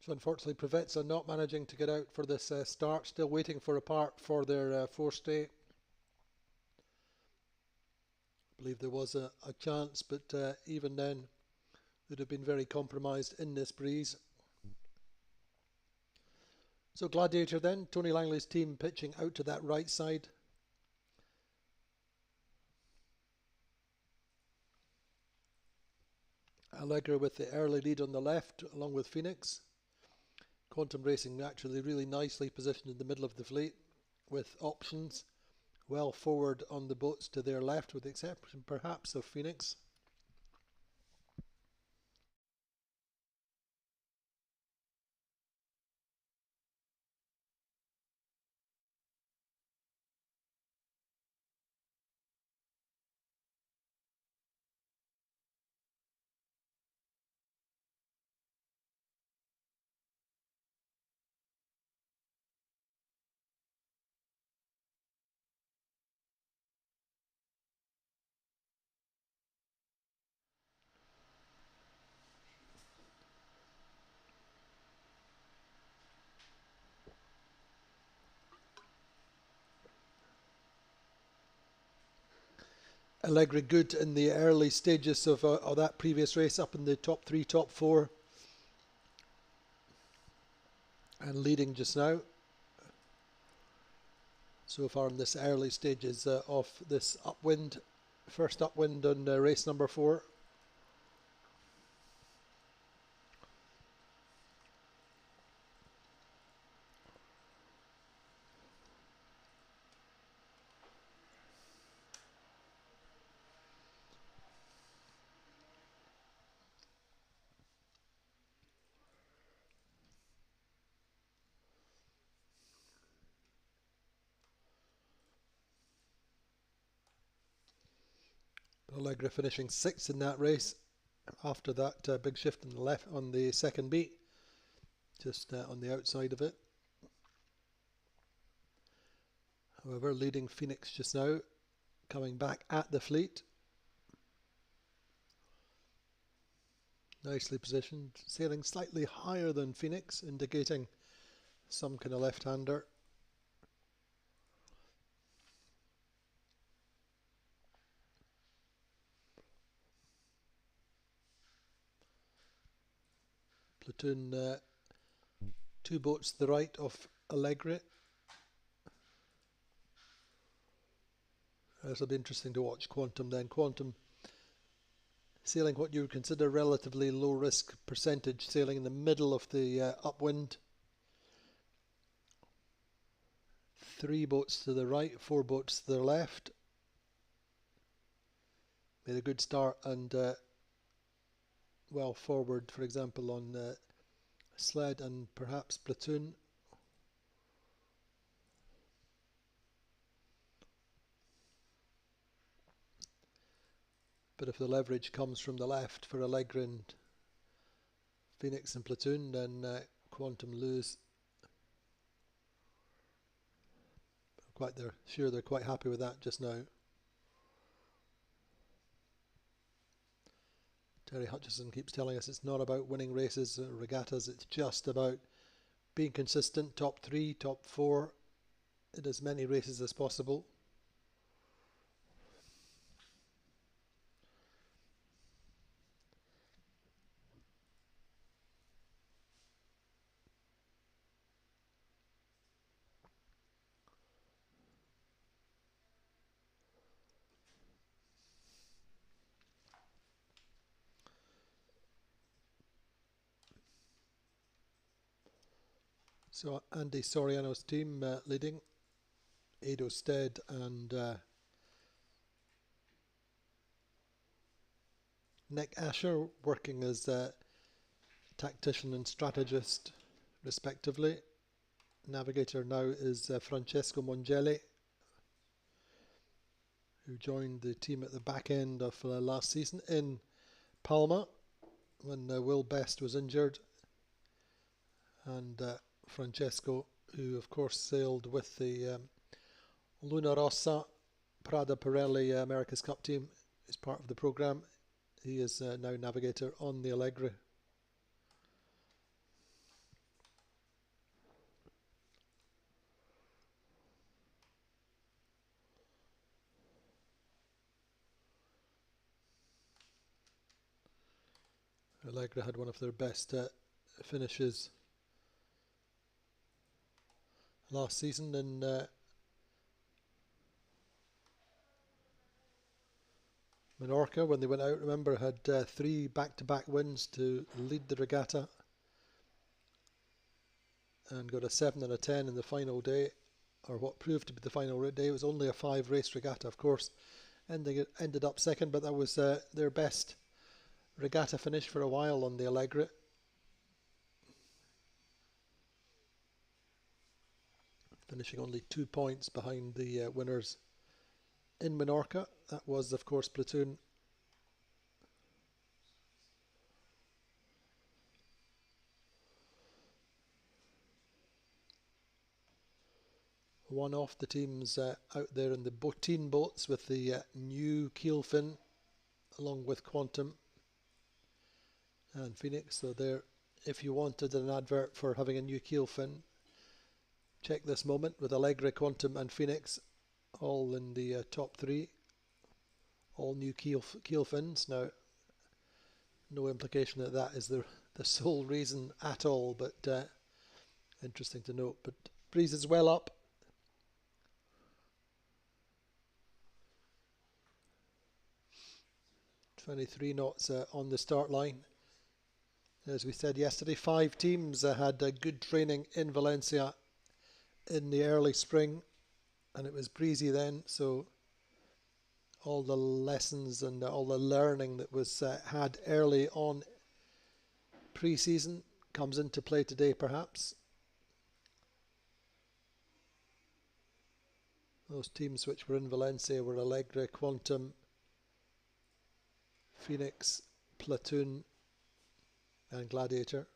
S1: So unfortunately Privetza not managing to get out for this start, still waiting for a part for their forestay. I believe there was a chance, but even then they'd have been very compromised in this breeze. So Gladiator then, Tony Langley's team pitching out to that right side. Allegra with the early lead on the left along with Phoenix. Quantum Racing actually really nicely positioned in the middle of the fleet with options well forward on the boats to their left, with the exception perhaps of Phoenix. Allegra good in the early stages of that previous race, up in the top 3, top 4, and leading just now. So far in this early stages of this upwind, first upwind on race number 4. Allegra finishing 6th in that race after that big shift on the left on the second beat, just on the outside of it. However, leading Phoenix just now, coming back at the fleet. Nicely positioned, sailing slightly higher than Phoenix, indicating some kind of left-hander. Platoon 2 boats to the right of Allegra. This will be interesting to watch Quantum then. Quantum sailing what you would consider relatively low risk percentage, sailing in the middle of the upwind. 3 boats to the right, 4 boats to the left. Made a good start and well forward, for example, on sled and perhaps platoon. But if the leverage comes from the left for Allegra and Phoenix and platoon, then Quantum lose. They're quite happy with that just now. Terry Hutchison keeps telling us it's not about winning races or regattas, it's just about being consistent, top 3, top 4, in as many races as possible. So Andy Soriano's team leading, Ado Stead and Nick Asher working as tactician and strategist respectively. Navigator now is Francesco Mongelli, who joined the team at the back end of last season in Palma when Will Best was injured, and Francesco, who of course sailed with the Luna Rossa Prada Pirelli America's Cup team, is part of the programme. He is now navigator on the Allegra. Allegra had one of their best finishes last season in Menorca when they went out. Remember, had 3 back-to-back wins to lead the regatta and got a 7 and a 10 in the final day, or what proved to be the final day. It was only a 5-race regatta, of course, and they ended up second, but that was their best regatta finish for a while on the Allegra. Finishing only 2 points behind the winners in Menorca. That was, of course, platoon. One off the teams out there in the Botin boats with the new keel fin, along with Quantum and Phoenix. So there, if you wanted an advert for having a new keel fin, check this moment with Allegra, Quantum and Phoenix all in the top 3, all new keel fins. Now, no implication that that is the sole reason at all, but interesting to note. But breeze is well up. .23 knots on the start line. As we said yesterday, 5 teams had good training in Valencia in the early spring, and it was breezy then, so all the lessons and all the learning that was had early on pre-season comes into play today, perhaps. Those teams which were in Valencia were Allegra, Quantum, Phoenix, Platoon and Gladiator.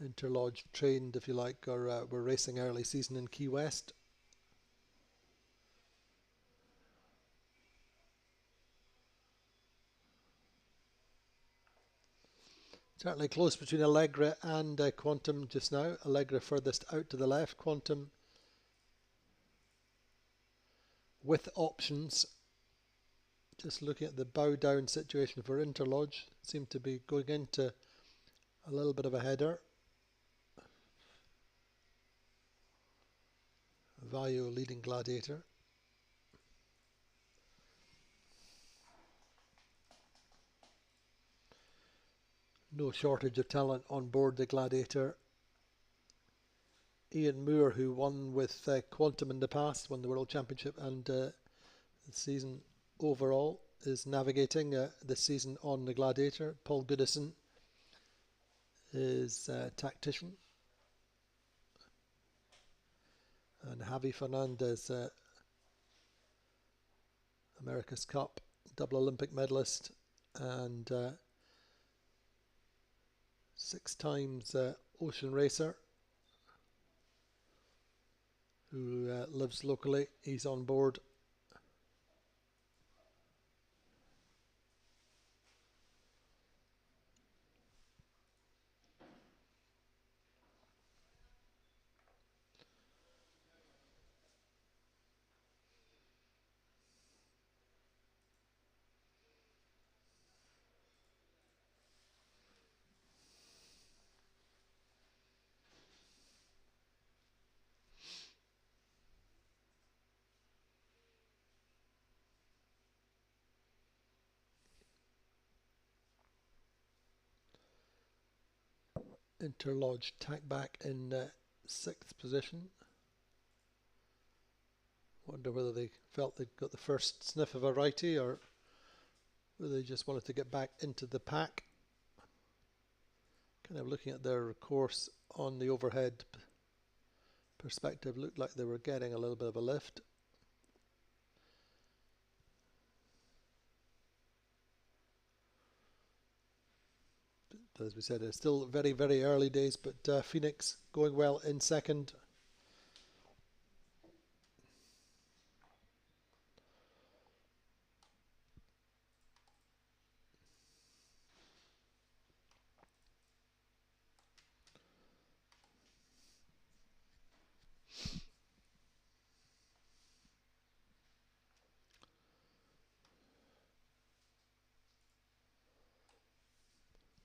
S1: Interlodge trained, if you like, or were racing early season in Key West. Certainly close between Allegra and Quantum just now. Allegra furthest out to the left. Quantum with options. Just looking at the bow down situation for Interlodge. Seemed to be going into a little bit of a header. Vaio leading Gladiator. No shortage of talent on board the Gladiator. Ian Moore, who won with Quantum in the past, won the World Championship and the season overall, is navigating this season on the Gladiator. Paul Goodison is tactician. And Javi Fernandez, America's Cup, double Olympic medalist and 6 times ocean racer who lives locally. He's on board. Interlodge tack back in 6th position. Wonder whether they felt they'd got the first sniff of a righty or whether they just wanted to get back into the pack. Kind of looking at their course on the overhead perspective, looked like they were getting a little bit of a lift. But as we said, it's still very, very early days, but Phoenix going well in 2nd.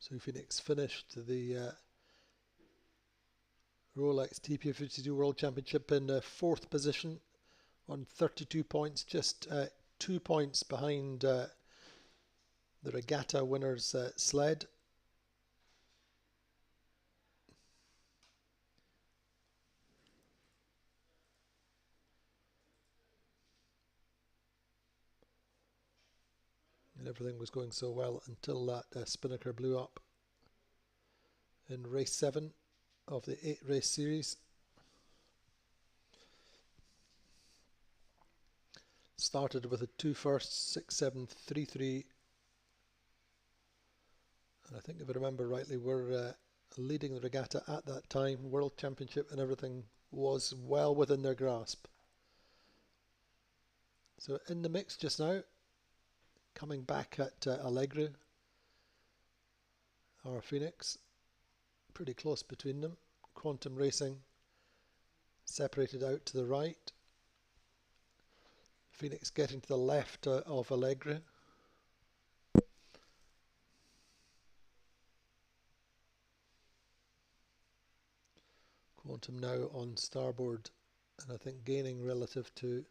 S1: So Phoenix finished the Rolex TP52 World Championship in 4th position on 32 points, just 2 points behind the regatta winner's sled. And everything was going so well until that spinnaker blew up in race 7 of the 8 race series. Started with a 2 firsts, 6, 7, 3, 3. And I think if I remember rightly, we're leading the regatta at that time, World Championship, and everything was well within their grasp. So in the mix just now, coming back at Allegra, our Phoenix, pretty close between them. Quantum Racing separated out to the right. Phoenix getting to the left of Allegra. Quantum now on starboard and I think gaining relative to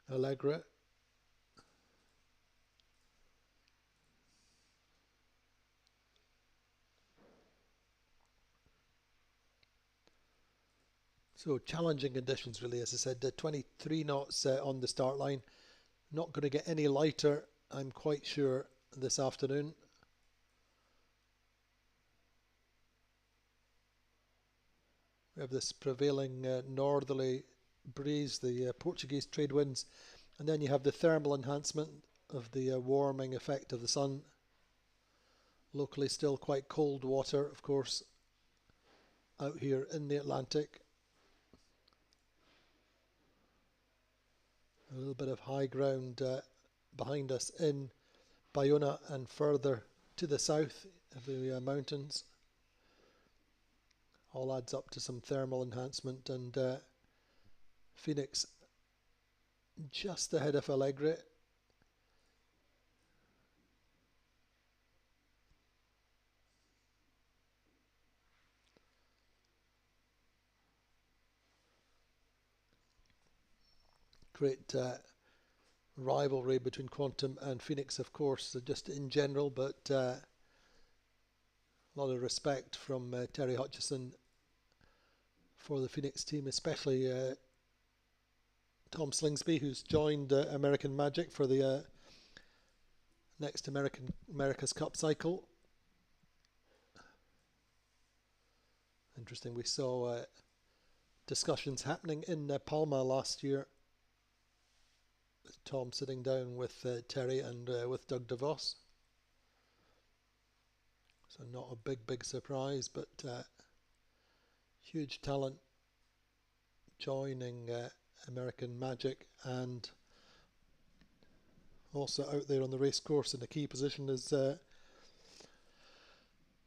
S1: Allegra. So challenging conditions really, as I said, 23 knots on the start line. Not going to get any lighter, I'm quite sure, this afternoon. We have this prevailing northerly breeze, the Portuguese trade winds, and then you have the thermal enhancement of the warming effect of the sun. Locally still quite cold water, of course, out here in the Atlantic. A little bit of high ground behind us in Baiona and further to the south of the mountains. All adds up to some thermal enhancement, and Phoenix just ahead of Alegre. Great rivalry between Quantum and Phoenix, of course, just in general, but a lot of respect from Terry Hutchison for the Phoenix team, especially Tom Slingsby, who's joined American Magic for the next America's Cup cycle. Interesting, we saw discussions happening in Palma last year. Tom sitting down with Terry and with Doug DeVos. So not a big surprise, but huge talent joining American Magic, and also out there on the race course in a key position is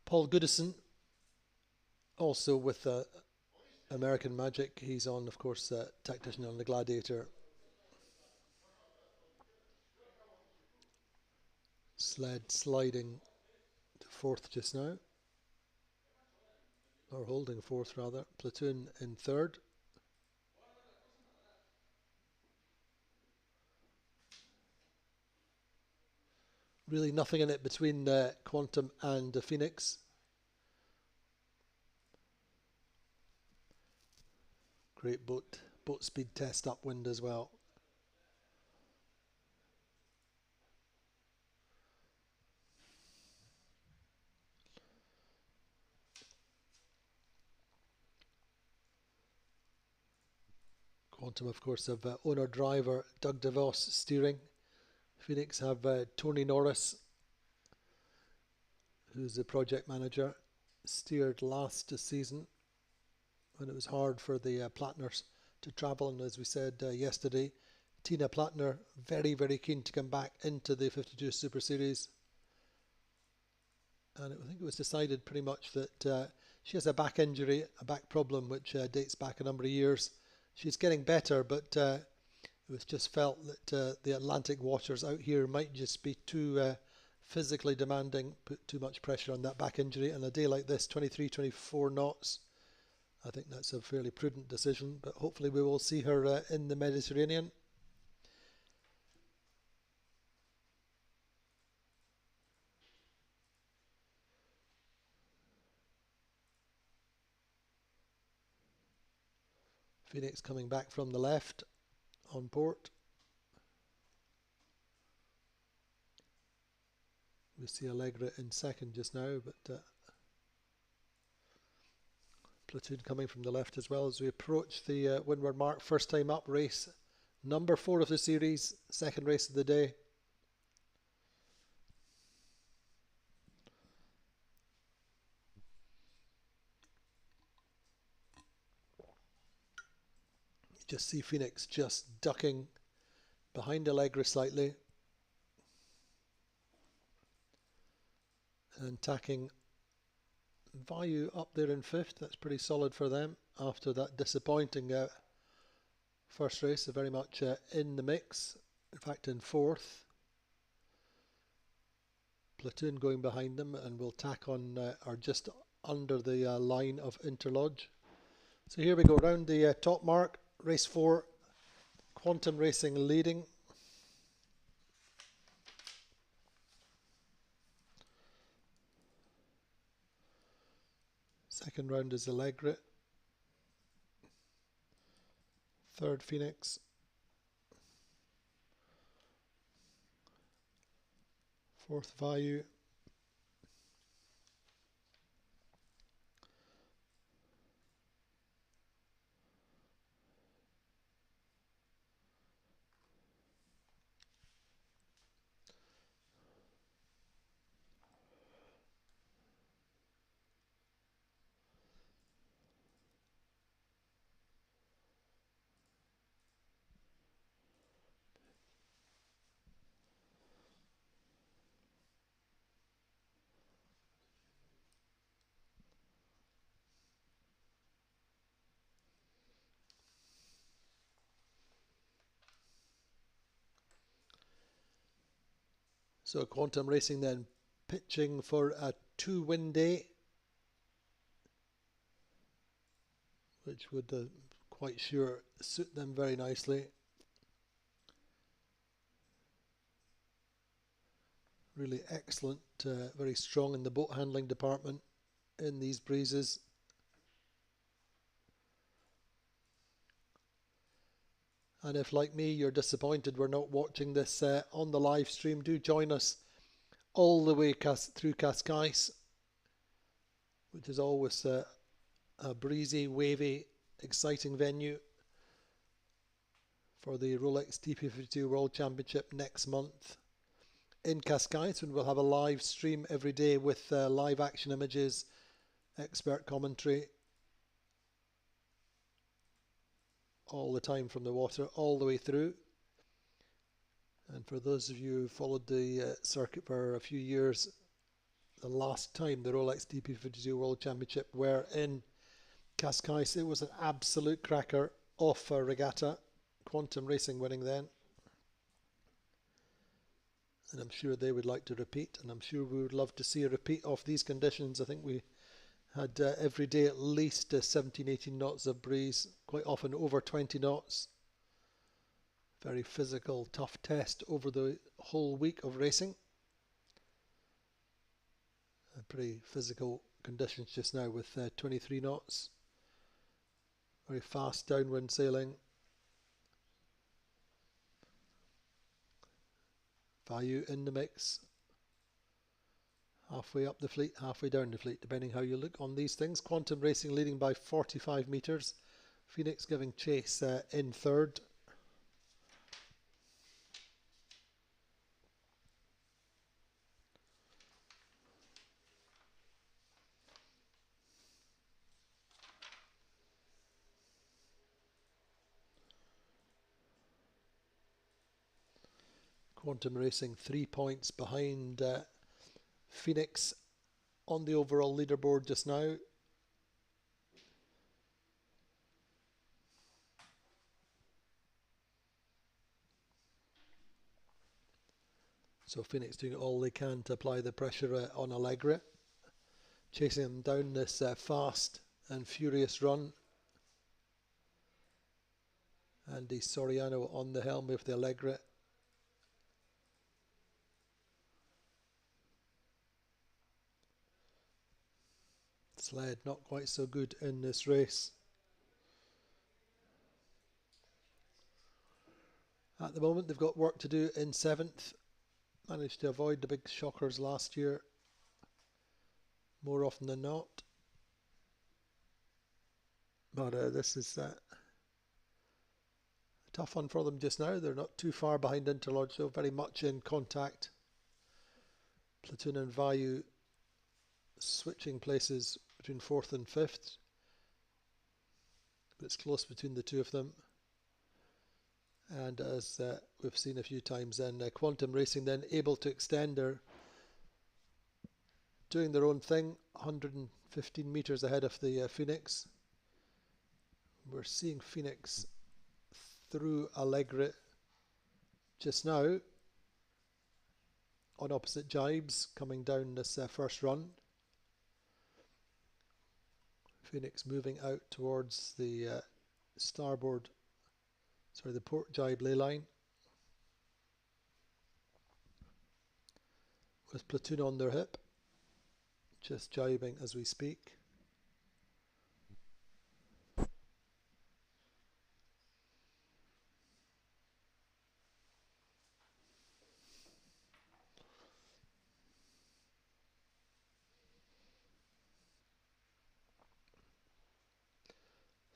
S1: Paul Goodison, also with American Magic. He's on, of course, tactician on the Gladiator. Sled sliding to fourth just now, or holding fourth rather. Platoon in third. Really nothing in it between Quantum and Phoenix. Great boat speed test upwind as well. Quantum, of course, have owner-driver Doug DeVos steering. Phoenix have Tony Norris, who's the project manager, steered last season when it was hard for the Plattners to travel. And as we said yesterday, Tina Plattner very keen to come back into the 52 Super Series. And I think it was decided pretty much that she has a back injury, a back problem, which dates back a number of years. She's getting better, but it was just felt that the Atlantic waters out here might just be too physically demanding, put too much pressure on that back injury. And a day like this, 23, 24 knots, I think that's a fairly prudent decision. But hopefully we will see her in the Mediterranean. Phoenix coming back from the left on port. We see Allegra in second just now, but Platoon coming from the left as well as we approach the windward mark. First time up, race number 4 of the series, second race of the day. You just see Phoenix just ducking behind Allegra slightly and tacking Value up there in fifth. That's pretty solid for them after that disappointing first race. They're very much in the mix, in fact in fourth. Platoon going behind them and will tack on or just under the line of Interlodge. So here we go round the top mark, race 4, Quantum Racing leading. Second round is Allegra. Third Phoenix. Fourth Value. So Quantum Racing then pitching for a 2-win day, which would quite sure suit them very nicely. Really excellent, very strong in the boat handling department in these breezes. And if, like me, you're disappointed we're not watching this on the live stream, do join us all the way through Cascais, which is always a breezy, wavy, exciting venue for the Rolex TP52 World Championship next month in Cascais, when we'll have a live stream every day with live action images, expert commentary, all the time from the water, all the way through. And for those of you who followed the circuit for a few years, the last time the Rolex TP52 World Championship were in Cascais, it was an absolute cracker off a regatta. Quantum Racing winning then. And I'm sure they would like to repeat, and I'm sure we would love to see a repeat of these conditions. I think we had every day at least 17, 18 knots of breeze, quite often over 20 knots. Very physical, tough test over the whole week of racing. Pretty physical conditions just now with 23 knots. Very fast downwind sailing. Value in the mix. Halfway up the fleet, halfway down the fleet, depending how you look on these things. Quantum Racing leading by 45 metres. Phoenix giving chase in third. Quantum Racing 3 points behind Phoenix on the overall leaderboard just now. So Phoenix doing all they can to apply the pressure on Allegra, chasing them down this fast and furious run. Andy Soriano on the helm with the Allegra. Sled not quite so good in this race. At the moment they've got work to do in 7th. Managed to avoid the big shockers last year more often than not. But this is a tough one for them just now. They're not too far behind Interlodge, so very much in contact. Platoon and Vayu switching places between 4th and 5th. But it's close between the two of them. And as we've seen a few times, then Quantum Racing then able to extend their, doing their own thing, 115 metres ahead of the Phoenix. We're seeing Phoenix through Allegra just now on opposite jibes coming down this first run. Phoenix moving out towards the the port jibe ley line with Platoon on their hip, just jibing as we speak.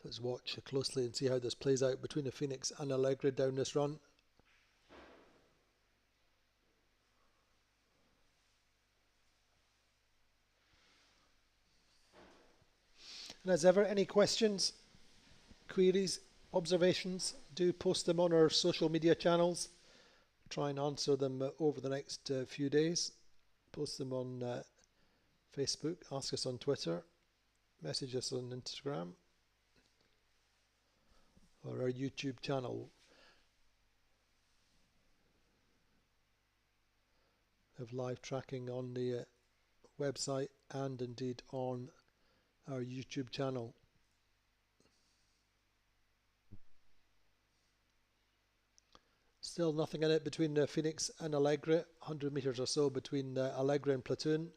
S1: Let's watch closely and see how this plays out between the Phoenix and Allegra down this run. And as ever, any questions, queries, observations, do post them on our social media channels. Try and answer them over the next few days. Post them on Facebook, ask us on Twitter, message us on Instagram, or our YouTube channel. have live tracking on the website and indeed on our YouTube channel. Still nothing in it between Phoenix and Allegre, 100 metres or so between Allegre and Platoon.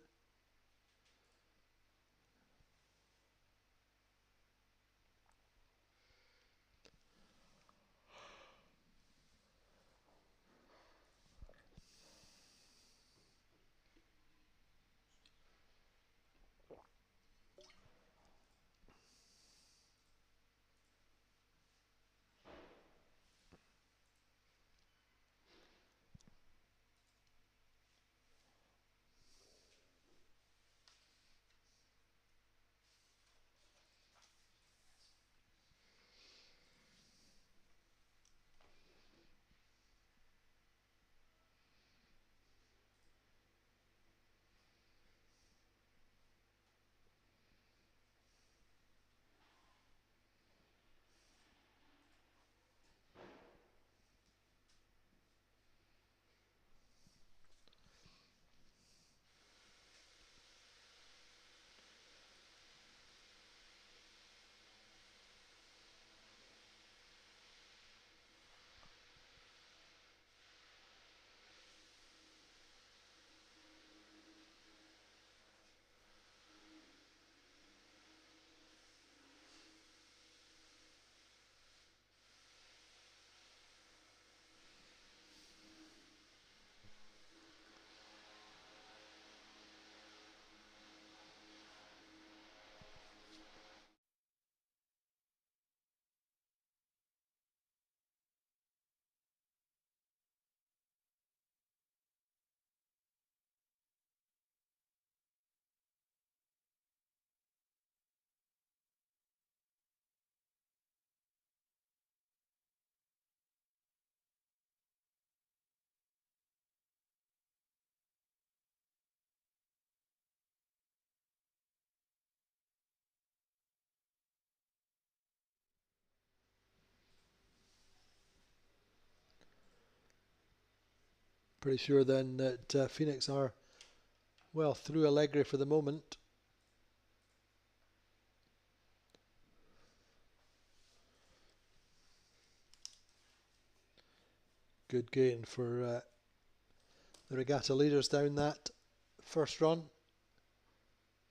S1: Pretty sure then that Phoenix are well through Allegre for the moment. Good gain for the regatta leaders down that first run,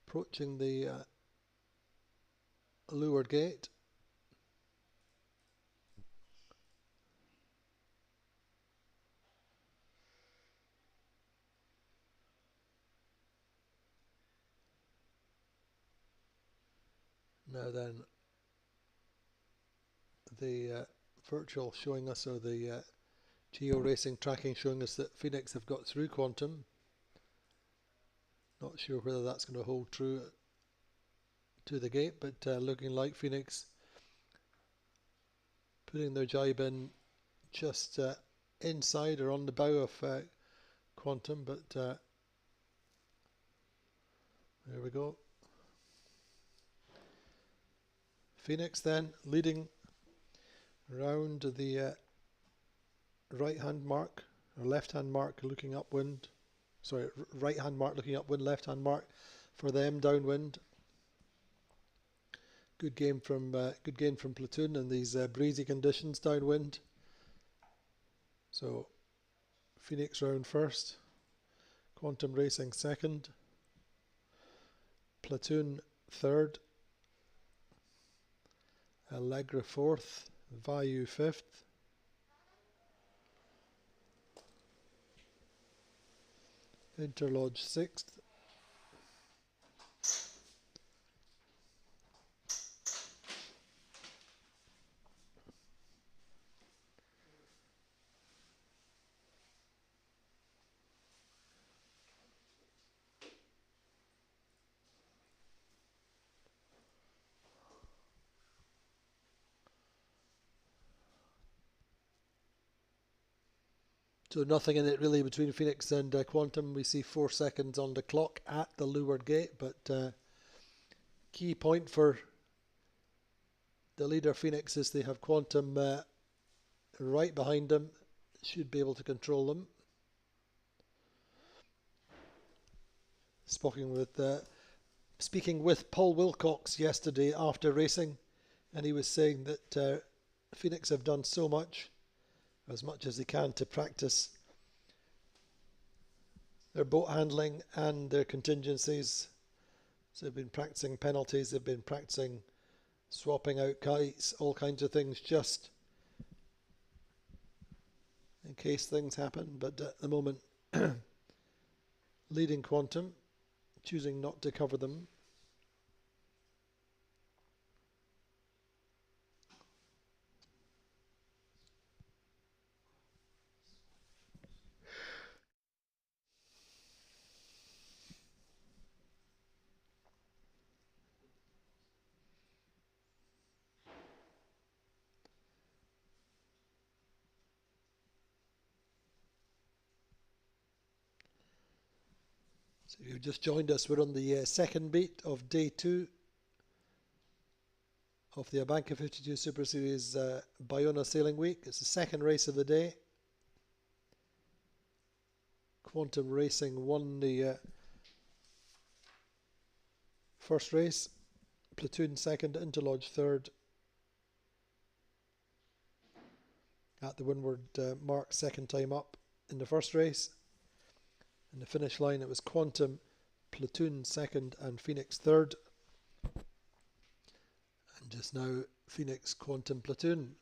S1: approaching the leeward gate. Now then, the virtual showing us, or the Geo Racing tracking showing us that Phoenix have got through Quantum. Not sure whether that's going to hold true to the gate, but looking like Phoenix putting their jibe in just inside or on the bow of Quantum, but there we go. Phoenix then leading round the right hand mark, or left hand mark looking upwind. Sorry, right hand mark looking upwind, left hand mark for them downwind. Good gain from Platoon in these breezy conditions downwind. So Phoenix round first, Quantum Racing second, Platoon third, Allegre fourth, Vayu fifth, Interlodge sixth, so nothing in it really between Phoenix and Quantum. We see 4 seconds on the clock at the leeward gate, but key point for the leader Phoenix is they have Quantum right behind them, should be able to control them. Speaking with Paul Wilcox yesterday after racing, and he was saying that Phoenix have done so much, as much as they can, to practice their boat handling and their contingencies. So they've been practicing penalties, they've been practicing swapping out kites, all kinds of things, just in case things happen. But at the moment, leading Quantum, choosing not to cover them. So if you've just joined us, we're on the second beat of day 2 of the ABANCA 52 Super Series Baiona Sailing Week. It's the second race of the day. Quantum Racing won the first race, Platoon second, Interlodge third. At the windward mark, second time up in the first race. In the finish line, it was Quantum, Platoon second, and Phoenix third. And just now, Phoenix, Quantum, Platoon.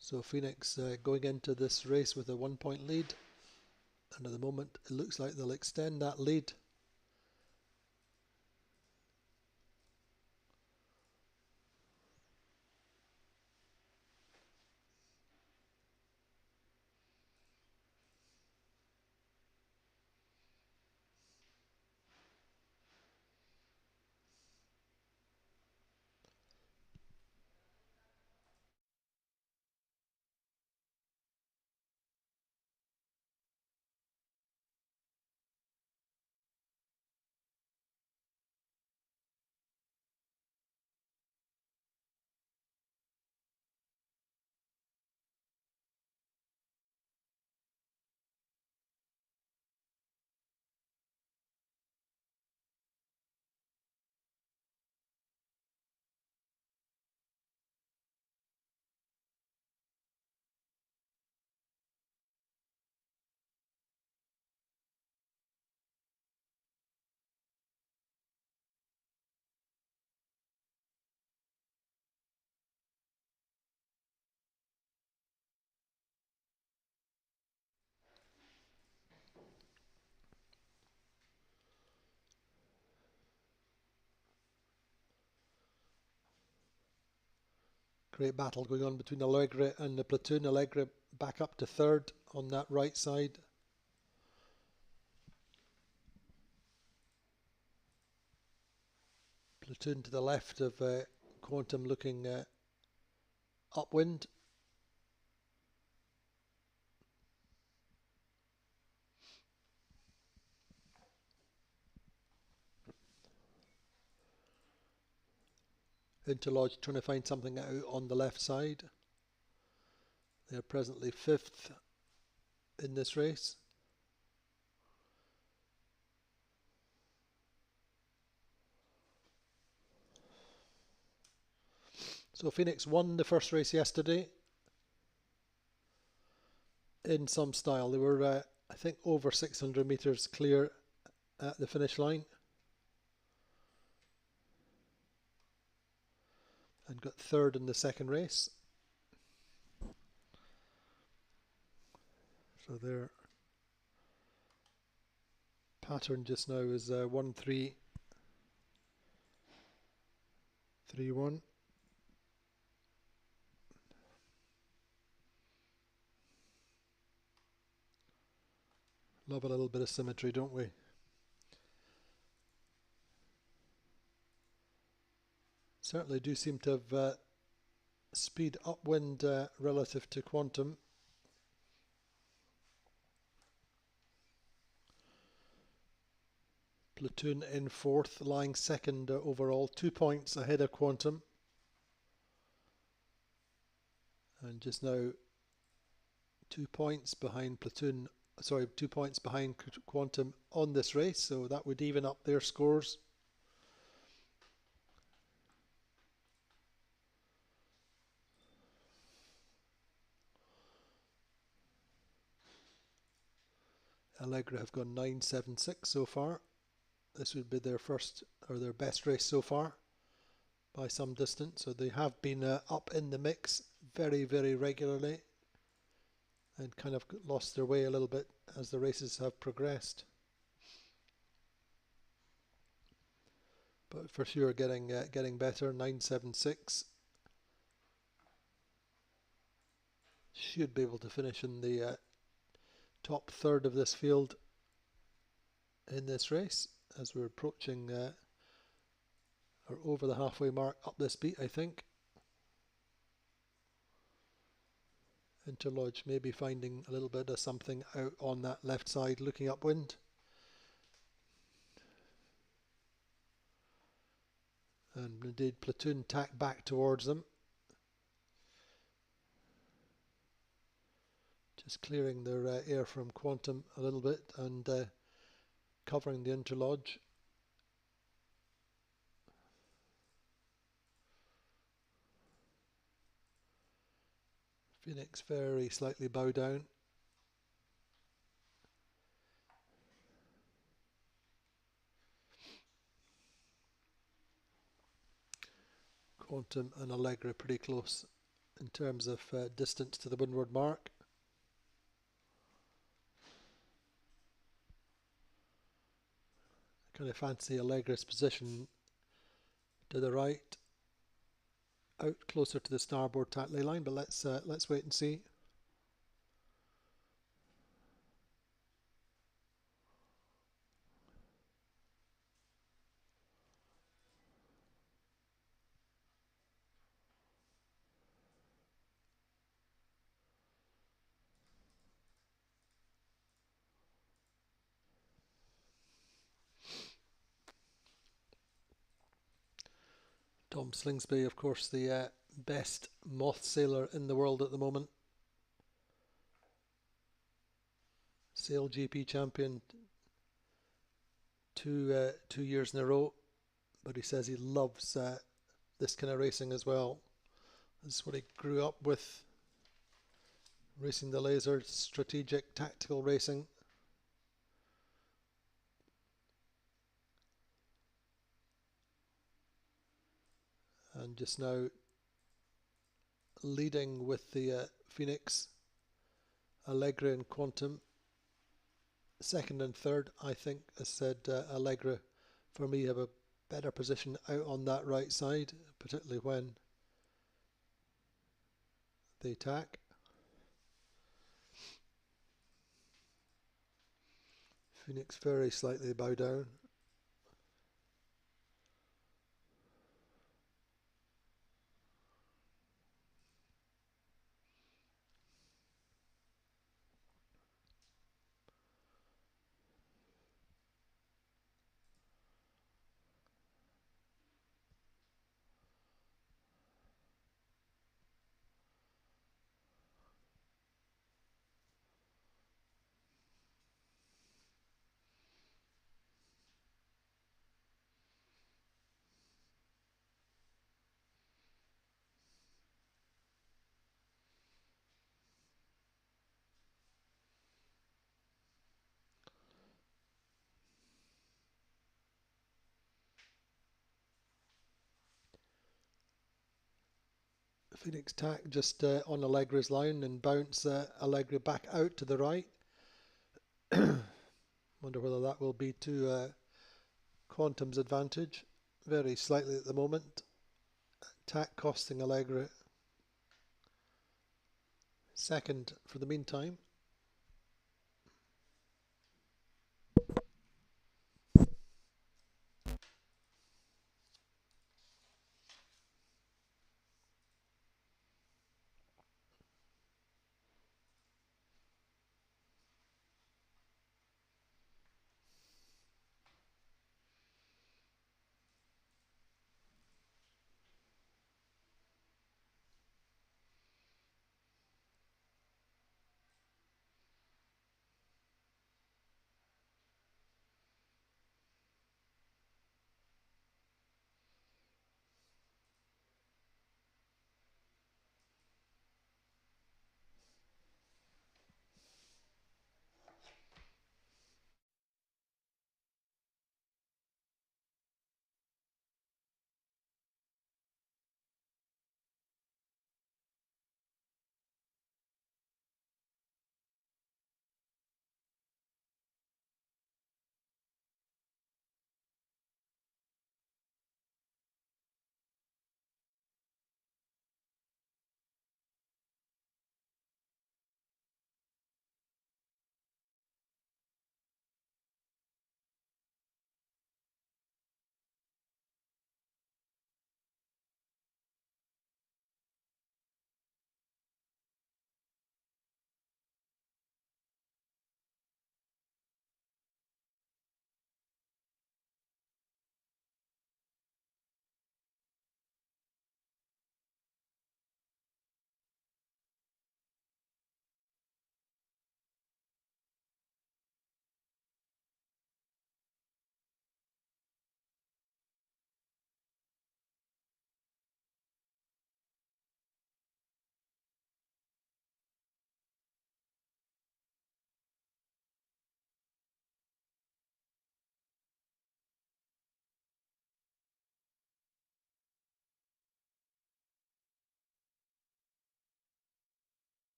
S1: So Phoenix going into this race with a 1-point lead. And at the moment, it looks like they'll extend that lead. Great battle going on between Allegre and the Platoon. Allegre back up to third on that right side. Platoon to the left of Quantum looking upwind. Interlodge trying to find something out on the left side. They're presently 5th in this race. So Phoenix won the first race yesterday in some style. They were, I think, over 600 metres clear at the finish line. And got third in the second race. So their pattern just now is 1-3-3-1. Love a little bit of symmetry, don't we? Certainly do seem to have speed upwind relative to Quantum. Platoon in 4th, lying 2nd overall, 2 points ahead of Quantum. And just now 2 points behind Platoon sorry, 2 points behind Quantum on this race, so that would even up their scores. Allegra have gone 9.76 so far. This would be their first or their best race so far by some distance. So they have been up in the mix very, very regularly and kind of lost their way a little bit as the races have progressed. But for sure getting better. 9.76. Should be able to finish in the top third of this field in this race as we're approaching or over the halfway mark up this beat, I think. Interlodge maybe finding a little bit of something out on that left side looking upwind. And indeed Platoon tack back towards them. Just clearing their air from Quantum a little bit and covering the interlodge. Phoenix very slightly bow down. Quantum and Allegra pretty close in terms of distance to the windward mark. Kind of fancy Allegra's position to the right, out closer to the starboard tack lay line, but let's wait and see. Tom Slingsby, of course, the best moth sailor in the world at the moment. Sail GP champion 2 years in a row, but he says he loves this kind of racing as well. This is what he grew up with, racing the laser, strategic, tactical racing. And just now leading with the Phoenix, Allegra and Quantum. Second and third, I think, as said, Allegra for me have a better position out on that right side, particularly when they attack. Phoenix very slightly bow down. Phoenix tack just on Allegra's line and bounce Allegra back out to the right. Wonder whether that will be to Quantum's advantage. Very slightly at the moment. Tack costing Allegra second for the meantime.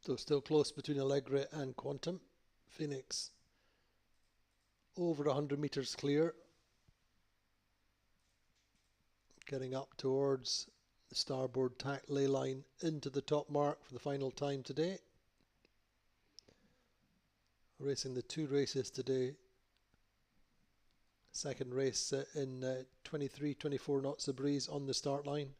S1: So still close between Allegra and Quantum. Phoenix over 100 metres clear, getting up towards the starboard tack ley line into the top mark for the final time today. Racing the 2 races today. Second race in 23-24 knots of breeze on the start line.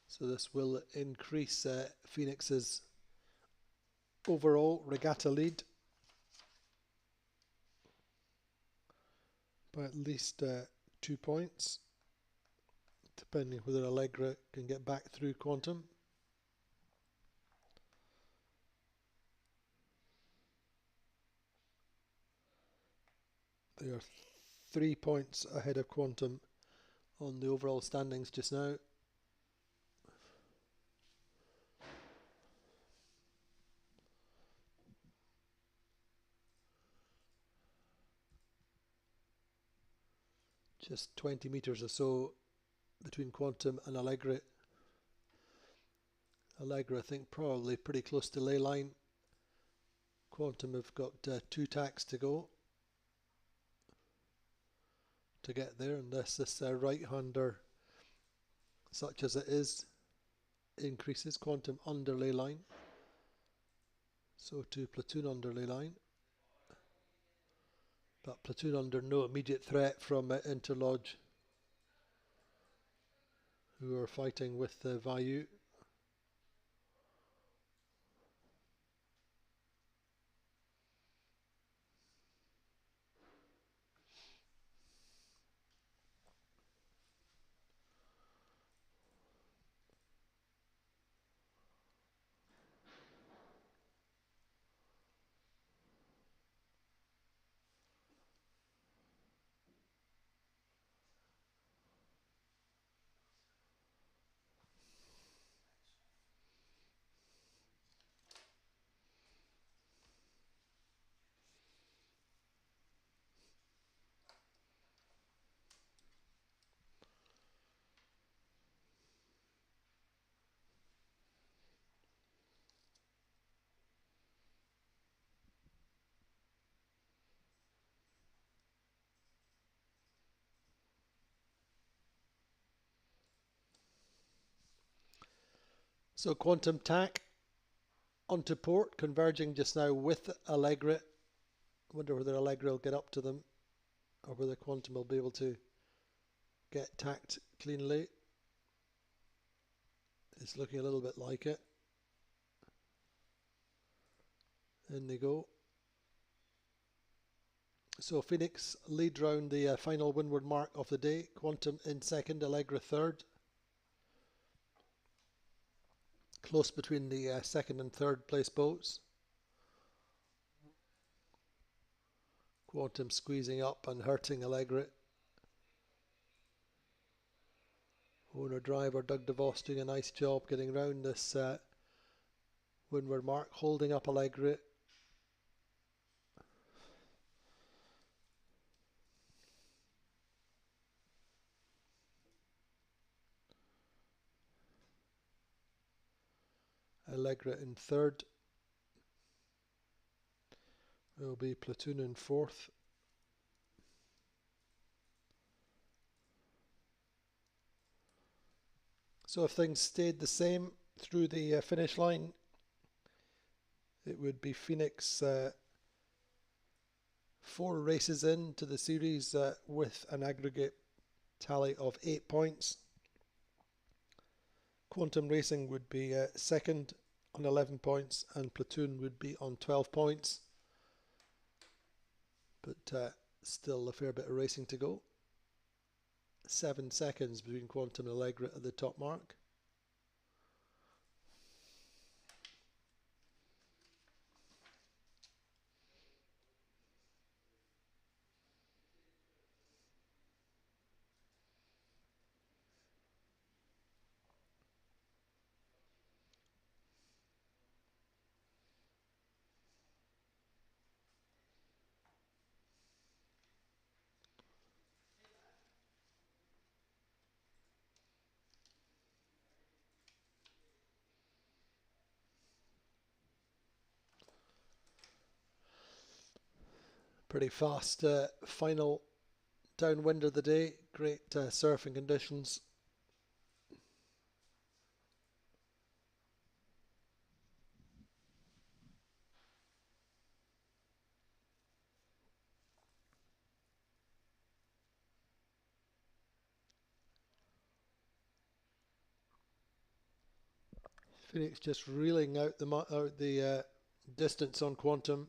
S1: So this will increase Phoenix's overall regatta lead by at least 2 points, depending whether Allegra can get back through Quantum. They are 3 points ahead of Quantum on the overall standings just now. Just 20 metres or so between Quantum and Allegra. Allegra, I think, probably pretty close to ley line. Quantum have got 2 tacks to go to get there, unless this right-hander, such as it is, increases. Quantum under ley line. So to Platoon under ley line. But Platoon under no immediate threat from Interlodge, who are fighting with Vayu. So Quantum tack onto port, converging just now with Allegra. Wonder whether Allegra will get up to them, or whether Quantum will be able to get tacked cleanly. It's looking a little bit like it. In they go. So Phoenix lead round the final windward mark of the day. Quantum in second, Allegra third. Close between the second and third place boats. Quantum squeezing up and hurting Allegra. Owner driver Doug DeVos doing a nice job getting round this windward mark, holding up Allegra. Allegra in third. Will be Platoon in fourth. So if things stayed the same through the finish line, it would be Phoenix 4 races into the series with an aggregate tally of 8 points. Quantum Racing would be second on 11 points, and Platoon would be on 12 points. But still a fair bit of racing to go. 7 seconds between Quantum and Allegra at the top mark. Pretty fast final downwind of the day. Great surfing conditions. Phoenix just reeling out the distance on Quantum,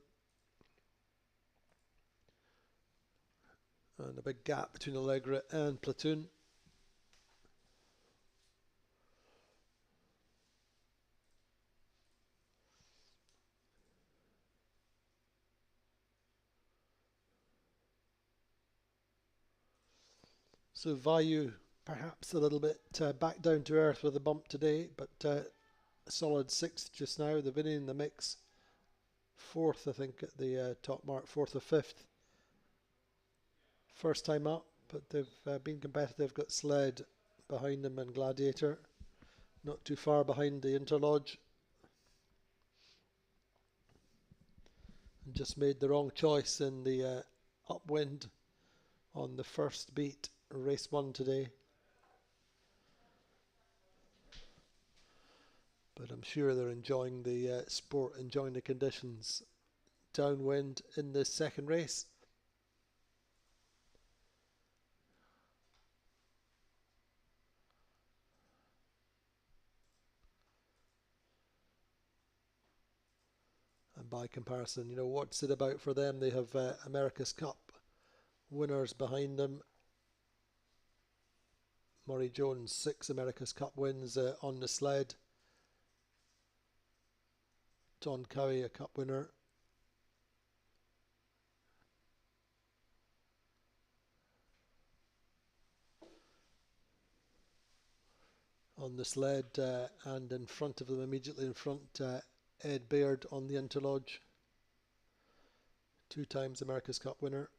S1: and a big gap between Allegra and Platoon. So Vayu perhaps a little bit back down to earth with a bump today, but a solid sixth just now. The Vinny in the mix, fourth I think at the top mark, fourth or fifth. First time up, but they've been competitive. Got Sled behind them and Gladiator, not too far behind the Interlodge. And just made the wrong choice in the upwind on the first beat, race one today. But I'm sure they're enjoying the sport, enjoying the conditions. Downwind in the second race. And by comparison, what's it about for them? They have America's Cup winners behind them. Murray Jones, 6 America's Cup wins on the sled. Don Cowie, a cup winner. On the sled, and in front of them, immediately in front, Ed Baird on the Interlodge. 2 times America's Cup winner.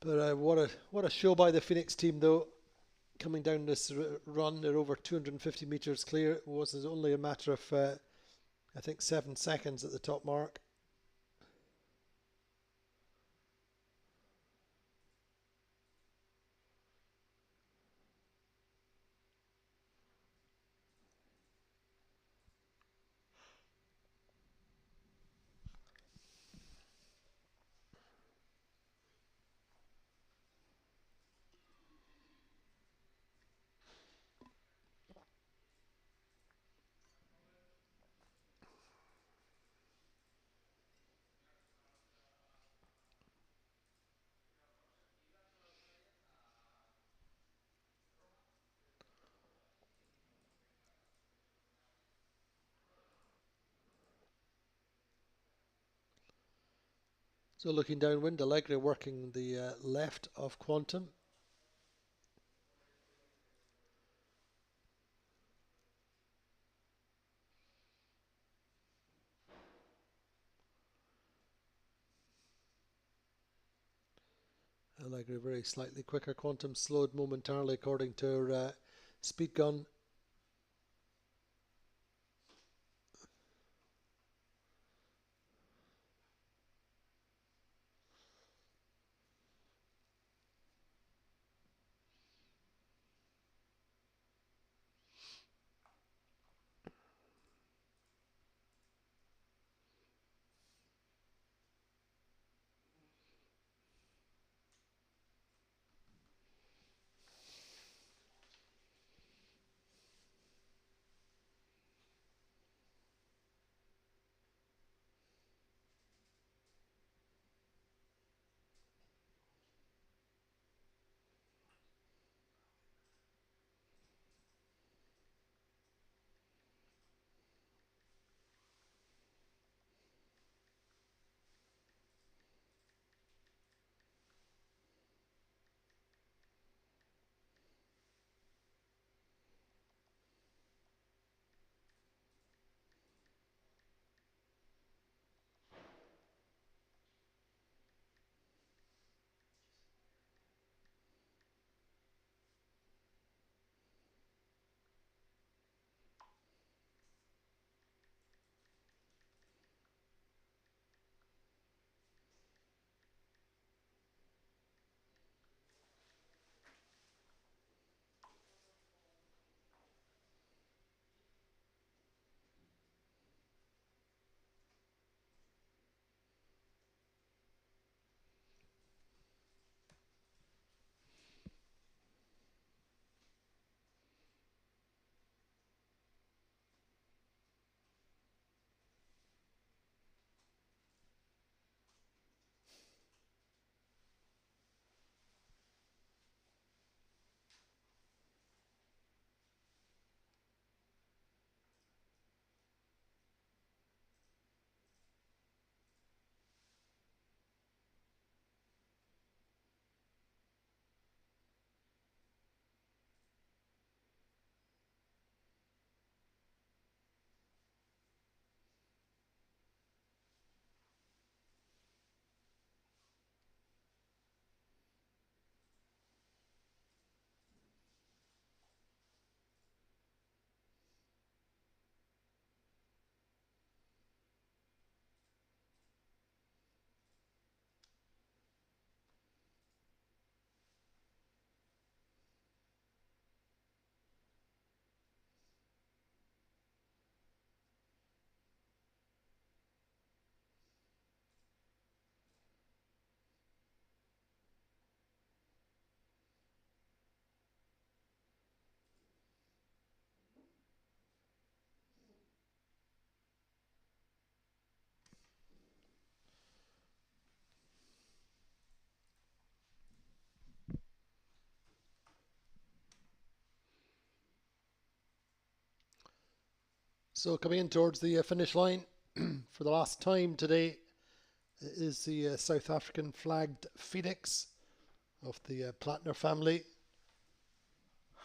S1: But what a show by the Phoenix team, though. Coming down this run, they're over 250 metres clear. It was only a matter of, I think, 7 seconds at the top mark. So looking downwind, Allegra working the left of Quantum. Allegra very slightly quicker. Quantum slowed momentarily according to her speed gun. So coming in towards the finish line for the last time today is the South African flagged Phoenix of the Plattner family.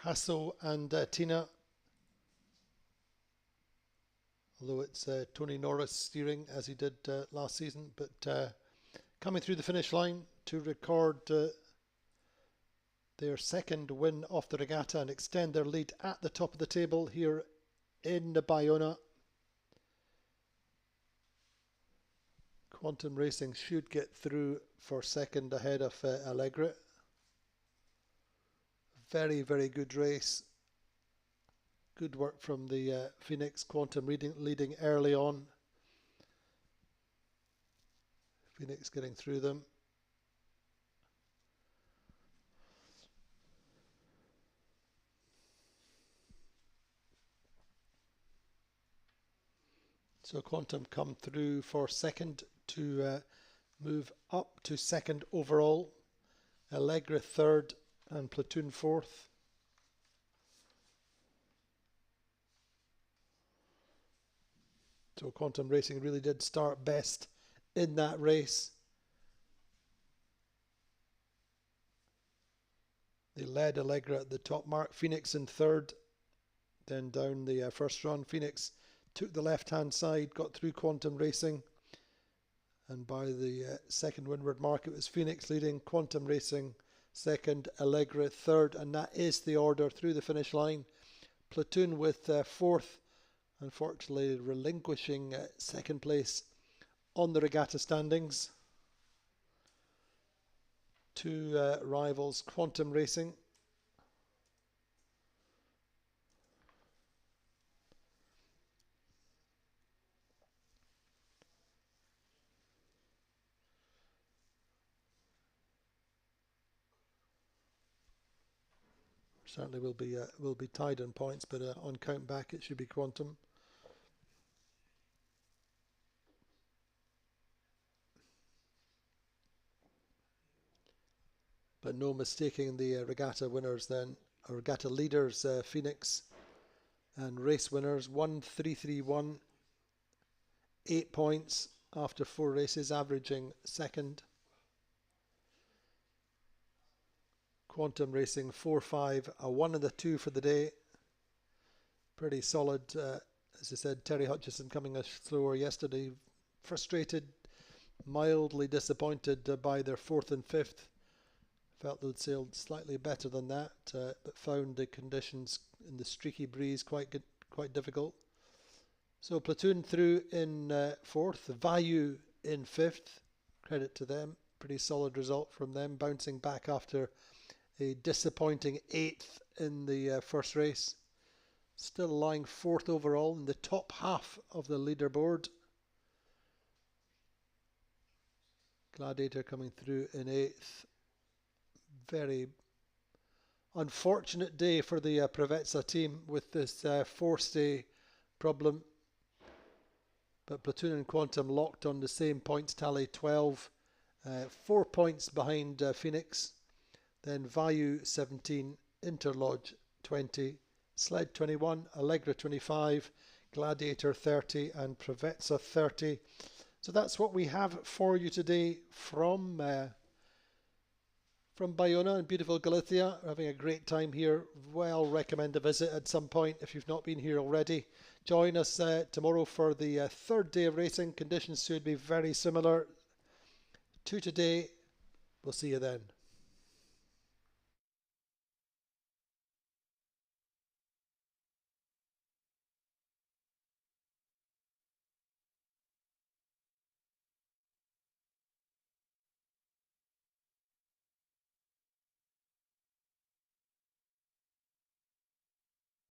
S1: Hasso and Tina, although it's Tony Norris steering as he did last season, but coming through the finish line to record their second win of the regatta and extend their lead at the top of the table here in the Baiona. Quantum Racing should get through for second ahead of Allegra. Very, very good race. Good work from the Phoenix. Quantum leading early on. Phoenix getting through them. So Quantum come through for second to move up to second overall. Allegra third and Platoon fourth. So Quantum Racing really did start best in that race. They led Allegra at the top mark. Phoenix in third. Then down the first run, Phoenix took the left-hand side, got through Quantum Racing. And by the second windward mark, it was Phoenix leading, Quantum Racing second, Allegra third. And that is the order through the finish line. Platoon with fourth, unfortunately relinquishing second place on the regatta standings. Two rivals, Quantum Racing. Certainly will be tied on points, but on count back it should be Quantum. But no mistaking the regatta winners then, regatta leaders Phoenix, and race winners 1-3-3-1, 8 points after 4 races, averaging second. Quantum Racing 4-5, a 1 and a 2 for the day. Pretty solid. As I said, Terry Hutchison coming a slower yesterday. Frustrated, mildly disappointed by their 4th and 5th. Felt they'd sailed slightly better than that, but found the conditions in the streaky breeze quite difficult. So Platoon through in 4th, Value in 5th. Credit to them. Pretty solid result from them, bouncing back after a disappointing 8th in the first race. Still lying 4th overall in the top half of the leaderboard. Gladiator coming through in 8th. Very unfortunate day for the Preveza team with this forestay problem. But Platoon and Quantum locked on the same points tally, 12. 4 points behind Phoenix. Then Value 17, Interlodge 20, Sled 21, Allegra 25, Gladiator 30 and Preveza 30. So that's what we have for you today from Baiona in beautiful Galicia. We're having a great time here. Well recommend a visit at some point if you've not been here already. Join us tomorrow for the third day of racing. Conditions should be very similar to today. We'll see you then.